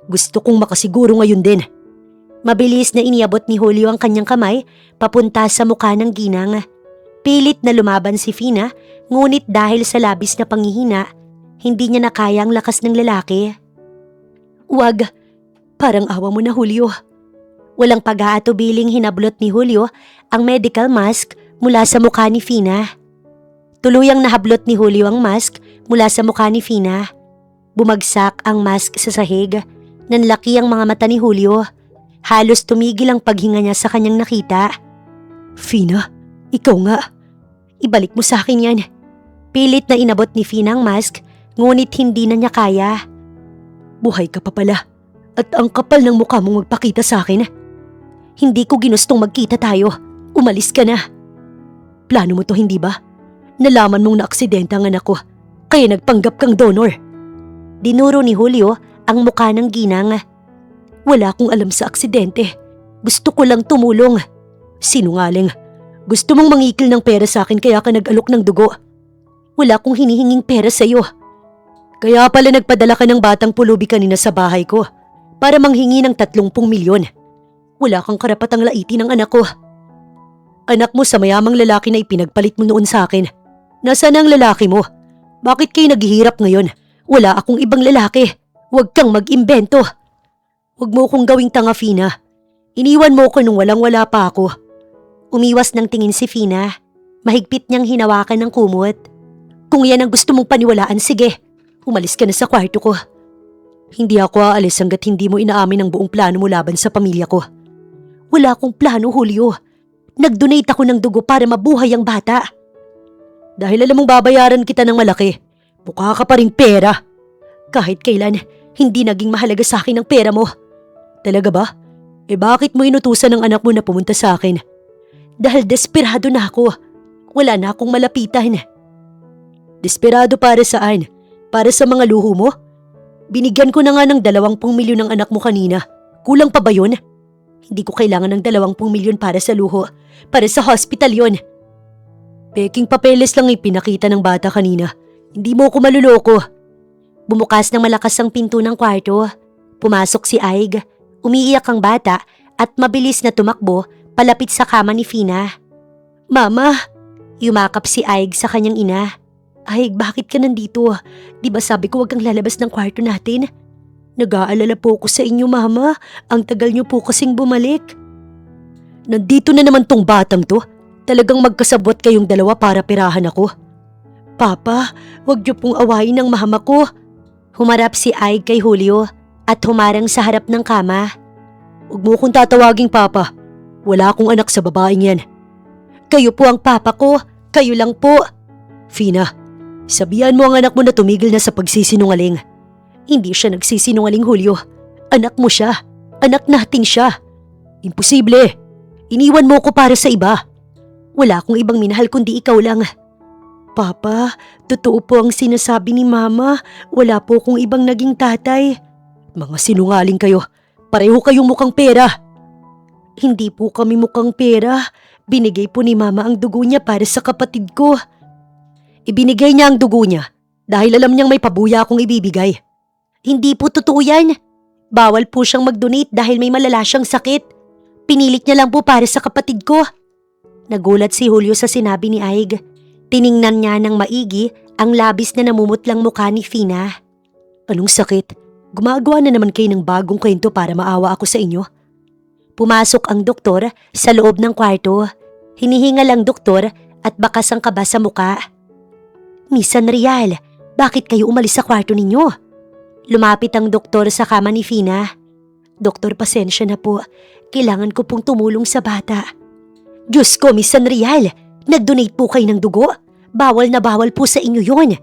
Gusto kong makasiguro ngayon din. Mabilis na iniabot ni Julio ang kanyang kamay papunta sa mukha ng ginang. Pilit na lumaban si Fina, ngunit dahil sa labis na panghihina, hindi niya nakaya ang lakas ng lalaki. Wag, parang awa mo na Julio. Walang pag-aatubiling hinablot ni Julio ang medical mask mula sa mukha ni Fina. Tuluyang nahablot ni Julio ang mask mula sa mukha ni Fina. Bumagsak ang mask sa sahig. Nanlaki ang mga mata ni Julio. Halos tumigil ang paghinga niya sa kanyang nakita. Fina, ikaw nga. Ibalik mo sa akin yan. Pilit na inabot ni Fina ang mask, ngunit hindi na niya kaya. Buhay ka pa pala. At ang kapal ng mukha mong magpakita sa akin. Hindi ko ginustong magkita tayo. Umalis ka na. Plano mo to hindi ba? Nalaman mong naaksidente ang anak ko, kaya nagpanggap kang donor. Dinuro ni Julio ang mukha ng ginang. Wala akong alam sa aksidente. Gusto ko lang tumulong. Sinungaling. Gusto mong mangikil ng pera sa akin kaya ka nag-alok ng dugo. Wala akong hinihinging pera sa iyo. Kaya pala nagpadala ka ng batang pulubi kanina sa bahay ko para manghingi ng 30 milyon. Wala kang karapatang laitin ng anak ko. Anak mo sa mayamang lalaki na ipinagpalit mo noon sa akin. Nasaan ang lalaki mo? Bakit kayo naghihirap ngayon? Wala akong ibang lalaki. Huwag kang mag-imbento. Huwag mo kong gawing tanga, Fina. Iniwan mo ko nung walang-wala pa ako. Umiwas ng tingin si Fina. Mahigpit niyang hinawakan ng kumot. Kung yan ang gusto mong paniwalaan, sige. Umalis ka na sa kwarto ko. Hindi ako aalis hanggat hindi mo inaamin ang buong plano mo laban sa pamilya ko. Wala akong plano, Julio. Nag-donate ako ng dugo para mabuhay ang bata. Dahil alam mong babayaran kita ng malaki, mukha ka pa ring pera. Kahit kailan, hindi naging mahalaga sa akin ang pera mo. Talaga ba? Bakit mo inutusan ng anak mo na pumunta sa akin? Dahil desperado na ako. Wala na akong malapitan. Desperado para saan? Para sa mga luho mo? Binigyan ko na nga ng 20 milyon ng anak mo kanina. Kulang pa ba yun? Hindi ko kailangan ng 20 milyon para sa luho. Para sa hospital yon. Peking papeles lang ipinakita ng bata kanina. Hindi mo ko maluloko. Bumukas ng malakas ang pinto ng kwarto. Pumasok si Aig. Umiiyak ang bata at mabilis na tumakbo palapit sa kama ni Fina. Mama! Yumakap si Aig sa kanyang ina. Aig, bakit ka nandito? Di ba sabi ko wag kang lalabas ng kwarto natin? Nag-aalala po ko sa inyo, Mama. Ang tagal niyo po kasing bumalik. Nandito na naman tong batang to. Talagang magkasabwat kayong dalawa para pirahan ako. Papa, wag niyo pong awayin ang mama ko. Humarap si Aig kay Julio at humarang sa harap ng kama. Huwag mo kong tatawaging Papa. Wala akong anak sa babaeng yan. Kayo po ang papa ko. Kayo lang po. Fina, sabihan mo ang anak mo na tumigil na sa pagsisinungaling. Hindi siya nagsisinungaling, Julio. Anak mo siya. Anak natin siya. Imposible. Iniwan mo ko para sa iba. Wala akong ibang minahal kundi ikaw lang. Papa, totoo po ang sinasabi ni Mama. Wala po akong ibang naging tatay. Mga sinungaling kayo. Pareho kayong mukhang pera. Hindi po kami mukhang pera. Binigay po ni Mama ang dugo niya para sa kapatid ko. Ibinigay niya ang dugo niya dahil alam niyang may pabuya akong ibibigay. Hindi po totoo yan. Bawal po siyang mag-donate dahil may malala siyang sakit. Pinilit niya lang po para sa kapatid ko. Nagulat si Julio sa sinabi ni Aig. Tiningnan niya ng maigi ang labis na namumutlang mukha ni Fina. Anong sakit? Gumagawa na naman kayo ng bagong kwento para maawa ako sa inyo. Pumasok ang doktor sa loob ng kwarto. Hinihingal ang doktor at bakas ang kaba sa muka. Miss Sanrial, bakit kayo umalis sa kwarto ninyo? Lumapit ang doktor sa kama ni Fina. Doktor, pasensya na po. Kailangan ko pong tumulong sa bata. Diyos ko, Miss Sanrial, nag-donate po kayo ng dugo? Bawal na bawal po sa inyo yun.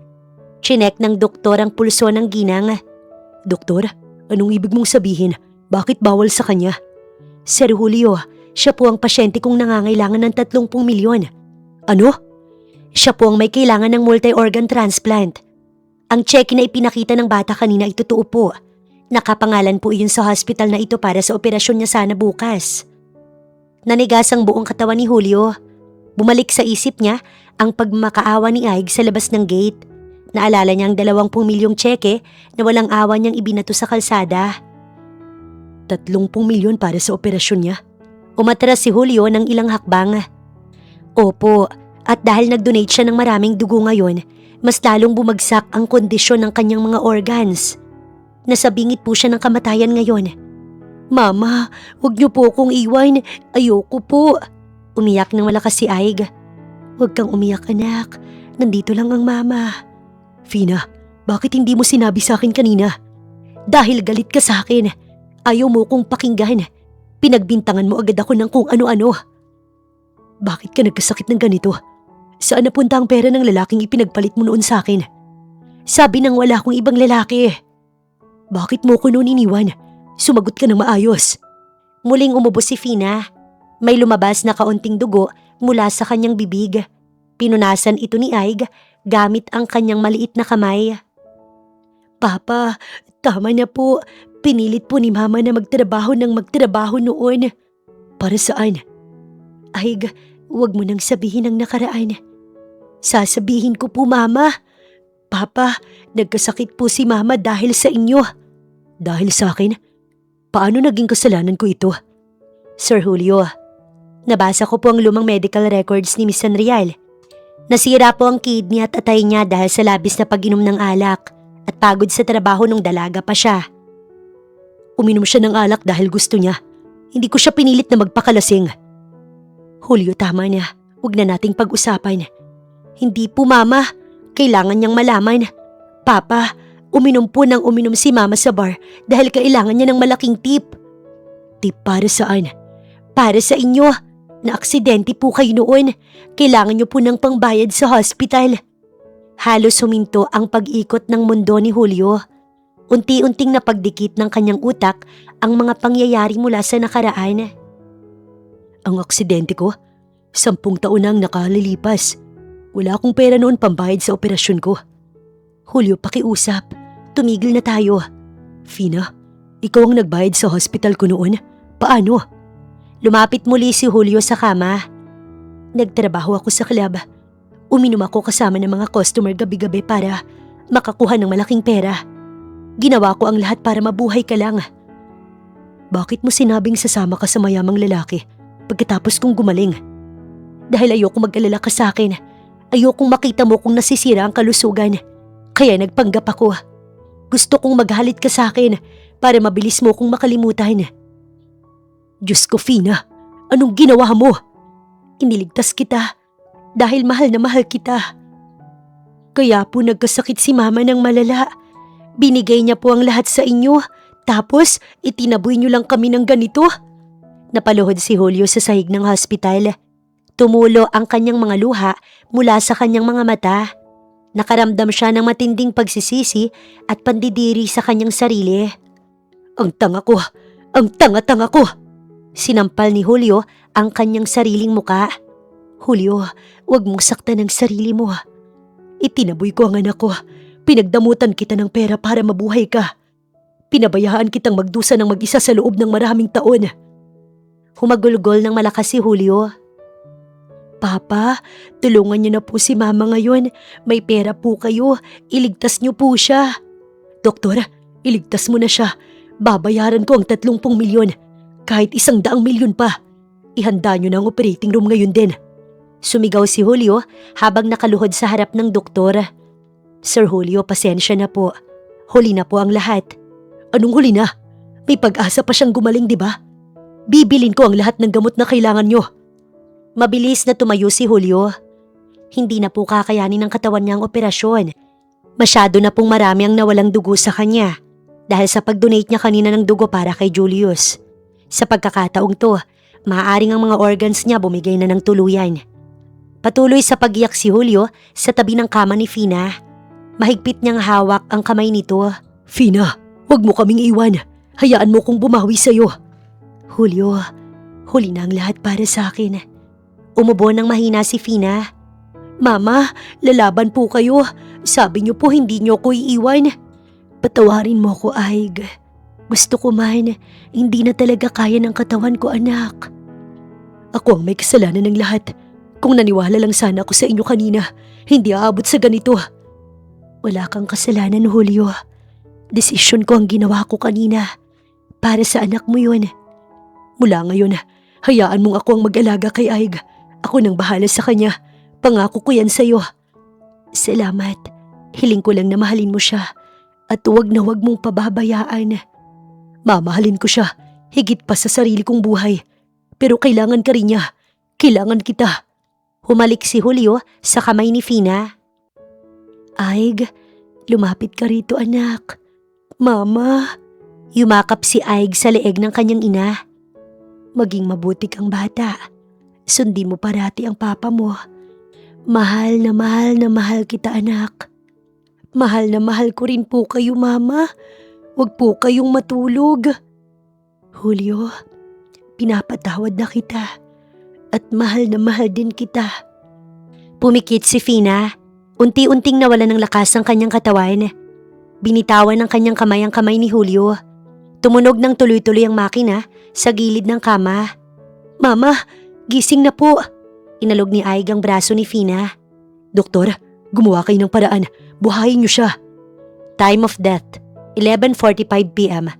Chinek ng doktor ang pulso ng ginang. Doktor, anong ibig mong sabihin? Bakit bawal sa kanya? Sir Julio, siya po ang pasyente kong nangangailangan ng 30 milyon. Ano? Siya po ang may kailangan ng multi-organ transplant. Ang check na ipinakita ng bata kanina ay totoo po. Nakapangalan po iyon sa hospital na ito para sa operasyon niya sana bukas. Nanigas ang buong katawan ni Julio. Bumalik sa isip niya ang pagmakaawa ni Aig sa labas ng gate. Naalala niya ang 20 milyong tseke na walang awa niyang ibinato sa kalsada. 30 milyon para sa operasyon niya. Umatras si Julio ng ilang hakbang. Opo, at dahil nag-donate siya ng maraming dugo ngayon, mas lalong bumagsak ang kondisyon ng kanyang mga organs. Nasabingit po siya ng kamatayan ngayon. Mama, huwag niyo po akong iwan. Ayoko po. Umiyak ng malakas si Aig. Huwag kang umiyak, anak. Nandito lang ang mama. Fina, bakit hindi mo sinabi sa akin kanina? Dahil galit ka sa akin. Ayaw mo kong pakinggan. Pinagbintangan mo agad ako ng kung ano-ano. Bakit ka nagkasakit ng ganito? Saan napunta ang pera ng lalaking ipinagpalit mo noon sa akin? Sabi nang wala akong ibang lalaki. Bakit mo ko noon iniwan? Sumagot ka ng maayos. Muling umubo si Fina. May lumabas na kaunting dugo mula sa kanyang bibig. Pinunasan ito ni Aig gamit ang kanyang maliit na kamay. Papa, tama na po. Pinilit po ni Mama na magtrabaho noon. Para saan? Aig, huwag mo nang sabihin ang nakaraan. Sasabihin ko po, Mama. Papa, nagkasakit po si Mama dahil sa inyo. Dahil sa akin? Paano naging kasalanan ko ito? Sir Julio, nabasa ko po ang lumang medical records ni Miss Sanrial. Nasira po ang kidney at atay niya dahil sa labis na pag-inom ng alak at pagod sa trabaho nung dalaga pa siya. Uminom siya ng alak dahil gusto niya. Hindi ko siya pinilit na magpakalasing. Julio, tama na. Huwag na nating pag-usapan. Hindi po, Mama. Kailangan niyang malaman. Papa, uminom po ng uminom si Mama sa bar dahil kailangan niya ng malaking tip. Tip para saan? Para sa inyo. Na-aksidente po kayo noon. Kailangan niyo po ng pangbayad sa hospital. Halos huminto ang pag-ikot ng mundo ni Julio. Unti-unting napagdikit ng kanyang utak ang mga pangyayari mula sa nakaraan. Ang aksidente ko? 10 taon nang nakalilipas. Wala akong pera noon pambayad sa operasyon ko. Julio, pakiusap. Tumigil na tayo. Fina, ikaw ang nagbayad sa hospital ko noon. Paano? Lumapit muli si Julio sa kama. Nagtrabaho ako sa club. Uminom ako kasama ng mga customer gabi-gabi para makakuha ng malaking pera. Ginawa ko ang lahat para mabuhay ka lang. Bakit mo sinabing sasama ka sa mayamang lalaki pagkatapos kong gumaling? Dahil ayokong mag-alala ka sa akin. Ayokong makita mo kung nasisira ang kalusugan. Kaya nagpanggap ako. Gusto kong maghalit ka sa akin para mabilis mo kong makalimutan. Diyos ko, Fina, anong ginawa mo? Iniligtas kita dahil mahal na mahal kita. Kaya po nagkasakit si Mama ng malala. Binigay niya po ang lahat sa inyo, tapos itinaboy niyo lang kami ng ganito. Napaluhod si Julio sa sahig ng hospital. Tumulo ang kanyang mga luha mula sa kanyang mga mata. Nakaramdam siya ng matinding pagsisisi at pandidiri sa kanyang sarili. Ang tanga ko! Ang tanga-tanga ko! Sinampal ni Julio ang kanyang sariling muka. Julio, huwag mong saktan ang sarili mo. Itinaboy ko ang anak ko. Pinagdamutan kita ng pera para mabuhay ka. Pinabayaan kitang magdusa ng mag-isa sa loob ng maraming taon. Humagulgol ng malakas si Julio. Papa, tulungan niyo na po si Mama ngayon. May pera po kayo. Iligtas niyo po siya. Doktor, iligtas mo na siya. Babayaran ko ang 30 milyon. Kahit 100 milyon pa. Ihanda niyo na ang operating room ngayon din. Sumigaw si Julio habang nakaluhod sa harap ng doktor. Sir Julio, pasensya na po. Huli na po ang lahat. Anong huli na? May pag-asa pa siyang gumaling, di ba? Bibilin ko ang lahat ng gamot na kailangan niyo. Mabilis na tumayo si Julio. Hindi na po kakayanin ng katawan niya ang operasyon. Masyado na pong marami ang nawalang dugo sa kanya dahil sa pag-donate niya kanina ng dugo para kay Julius. Sa pagkakataong to, maaaring ang mga organs niya bumigay na ng tuluyan. Patuloy sa pag-iyak si Julio sa tabi ng kama ni Fina. Mahigpit niyang hawak ang kamay nito. Fina, huwag mo kaming iwan. Hayaan mo kong bumawi sa'yo. Julio, huli na ang lahat para sa akin. Umubo ng mahina si Fina. Mama, lalaban po kayo. Sabi niyo po hindi niyo ko iiwan. Patawarin mo ko, Aig. Gusto ko man, hindi na talaga kaya ng katawan ko, anak. Ako ang may kasalanan ng lahat. Kung naniwala lang sana ako sa inyo kanina, hindi aabot sa ganito. Wala kang kasalanan, Julio. Desisyon ko ang ginawa ko kanina. Para sa anak mo yun. Mula ngayon, hayaan mong ako ang mag-alaga kay Aig. Ako nang bahala sa kanya. Pangako ko yan sa'yo. Salamat. Hiling ko lang na mahalin mo siya. At huwag na huwag mong pababayaan. Mamahalin ko siya, higit pa sa sarili kong buhay. Pero kailangan ka rin niya. Kailangan kita. Humalik si Julio sa kamay ni Fina. Aig, lumapit ka rito, anak. Mama. Yumakap si Aig sa leeg ng kanyang ina. Maging mabuti kang bata. Sundin mo parati ang papa mo. Mahal na mahal kita, anak. Mahal na mahal ko rin po kayo, Mama. Huwag po kayong matulog. Julio, pinapatawad na kita. At mahal na mahal din kita. Pumikit si Fina. Unti-unting nawalan ng lakas ang kanyang katawan. Binitawan ng kanyang kamay ang kamay ni Julio. Tumunog ng tuloy-tuloy ang makina sa gilid ng kama. Mama, gising na po. Inalog ni Aig ang braso ni Fina. Doktor, gumawa kayo ng paraan. Buhayin niyo siya. Time of death, 11:45 p.m.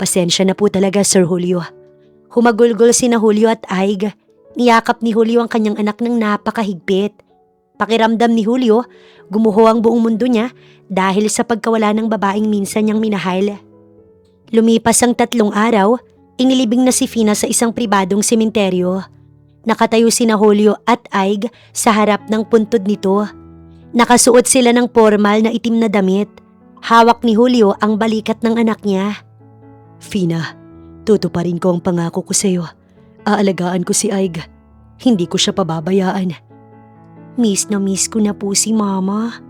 Pasensya na po talaga, Sir Julio. Humagulgol sina Julio at Aig. Niyakap ni Julio ang kanyang anak ng napakahigpit. Pakiramdam ni Julio, gumuho ang buong mundo niya dahil sa pagkawala ng babaeng minsan niyang minahal. Lumipas ang 3 araw, inilibing na si Fina sa isang pribadong sementeryo. Nakatayo sina Julio at Aig sa harap ng puntod nito. Nakasuot sila ng formal na itim na damit. Hawak ni Julio ang balikat ng anak niya. Fina, tutuparin ko ang pangako ko sa iyo. Aalagaan ko si Aig. Hindi ko siya pababayaan. Miss na miss ko na po si Mama.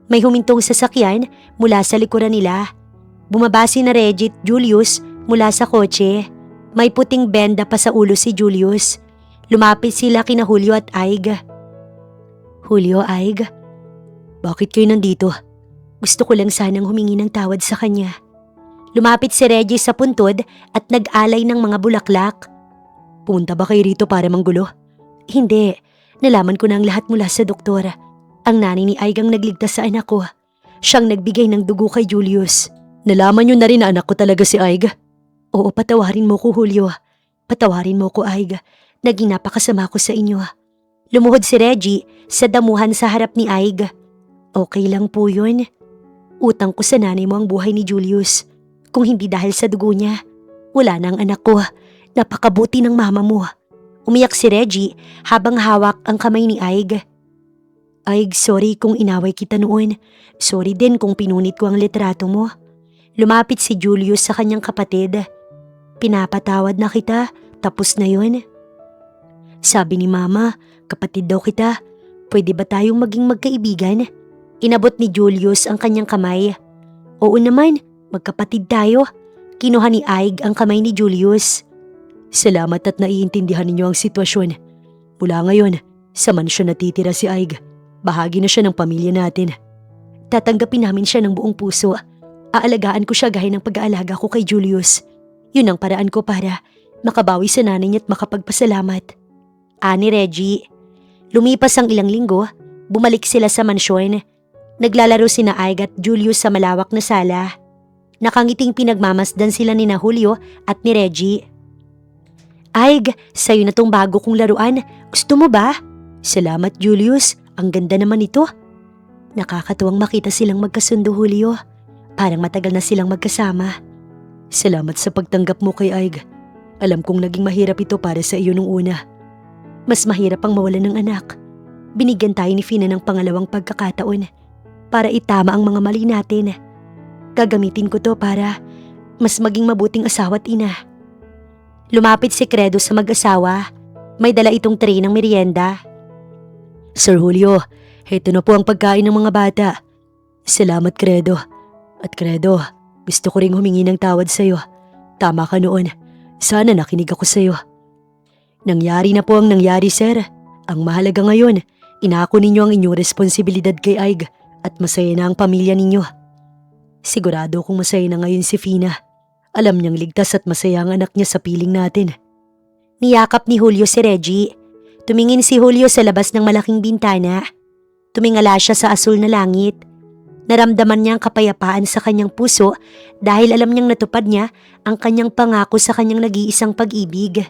May humintong sasakyan mula sa likuran nila. Bumaba si na Reggie at Julius mula sa kotse. May puting benda pa sa ulo si Julius. Lumapit sila kina Julio at Aig. Julio, Aig, bakit kayo nandito? Gusto ko lang sanang humingi ng tawad sa kanya. Lumapit si Reggie sa puntod at nag-alay ng mga bulaklak. Pumunta ba kayo rito para manggulo? Hindi. Nalaman ko na ang lahat mula sa doktor. Ang nanay ni Aig ang nagligtas sa anak ko. Siyang nagbigay ng dugo kay Julius. Nalaman niyo na rin na anak ko talaga si Aig? Oo, patawarin mo ko, Julio. Patawarin mo ko, Aig. Naging napakasama ko sa inyo. Lumuhod si Reggie sa damuhan sa harap ni Aig. Okay lang po yun. Utang ko sa nanay mo ang buhay ni Julius. Kung hindi dahil sa dugo niya, wala na ang anak ko. Napakabuti ng mama mo. Umiyak si Reggie habang hawak ang kamay ni Aig. Aig, sorry kung inaway kita noon. Sorry din kung pinunit ko ang litrato mo. Lumapit si Julius sa kanyang kapatid. Pinapatawad na kita, tapos na yun. Sabi ni Mama, kapatid daw kita. Pwede ba tayong maging magkaibigan? Inabot ni Julius ang kanyang kamay. Oo naman, magkapatid tayo. Kinuha ni Aig ang kamay ni Julius. Salamat at naiintindihan ninyo ang sitwasyon. Mula ngayon, sa mansyon natitira si Aig. Bahagi na siya ng pamilya natin. Tatanggapin namin siya ng buong puso. Aalagaan ko siya gaya ng pag-aalaga ko kay Julius. Yun ang paraan ko para makabawi sa nanay niya at makapagpasalamat. Ani Reggie. Lumipas ang ilang linggo, bumalik sila sa mansyon. Naglalaro sina Aig at Julius sa malawak na sala. Nakangiting pinagmamasdan sila ni na Julio at ni Reggie. Aig, sa'yo na tong bago kong laruan. Gusto mo ba? Salamat, Julius. Ang ganda naman ito. Nakakatuwang makita silang magkasundo, Julio. Parang matagal na silang magkasama. Salamat sa pagtanggap mo kay Aig. Alam kong naging mahirap ito para sa iyo nung una. Mas mahirap ang mawalan ng anak. Binigyan tayo ni Fina ng pangalawang pagkakataon para itama ang mga mali natin. Gagamitin ko to para mas maging mabuting asawa at ina. Lumapit si Credo sa mag-asawa. May dala itong tray ng merienda. Sir Julio, heto na po ang pagkain ng mga bata. Salamat, Credo. At Credo, gusto ko ring humingi ng tawad sa'yo. Tama ka noon. Sana nakinig ako sa'yo. Nangyari na po ang nangyari, sir. Ang mahalaga ngayon, inako ninyo ang inyong responsibilidad kay Aig at masaya na ang pamilya ninyo. Sigurado kong masaya na ngayon si Fina. Alam niyang ligtas at masaya ang anak niya sa piling natin. Niyakap ni Julio si Reggie. Tumingin si Julio sa labas ng malaking bintana. Tumingala siya sa asul na langit. Naramdaman niya ang kapayapaan sa kanyang puso dahil alam niyang natupad niya ang kanyang pangako sa kanyang nag-iisang pag-ibig.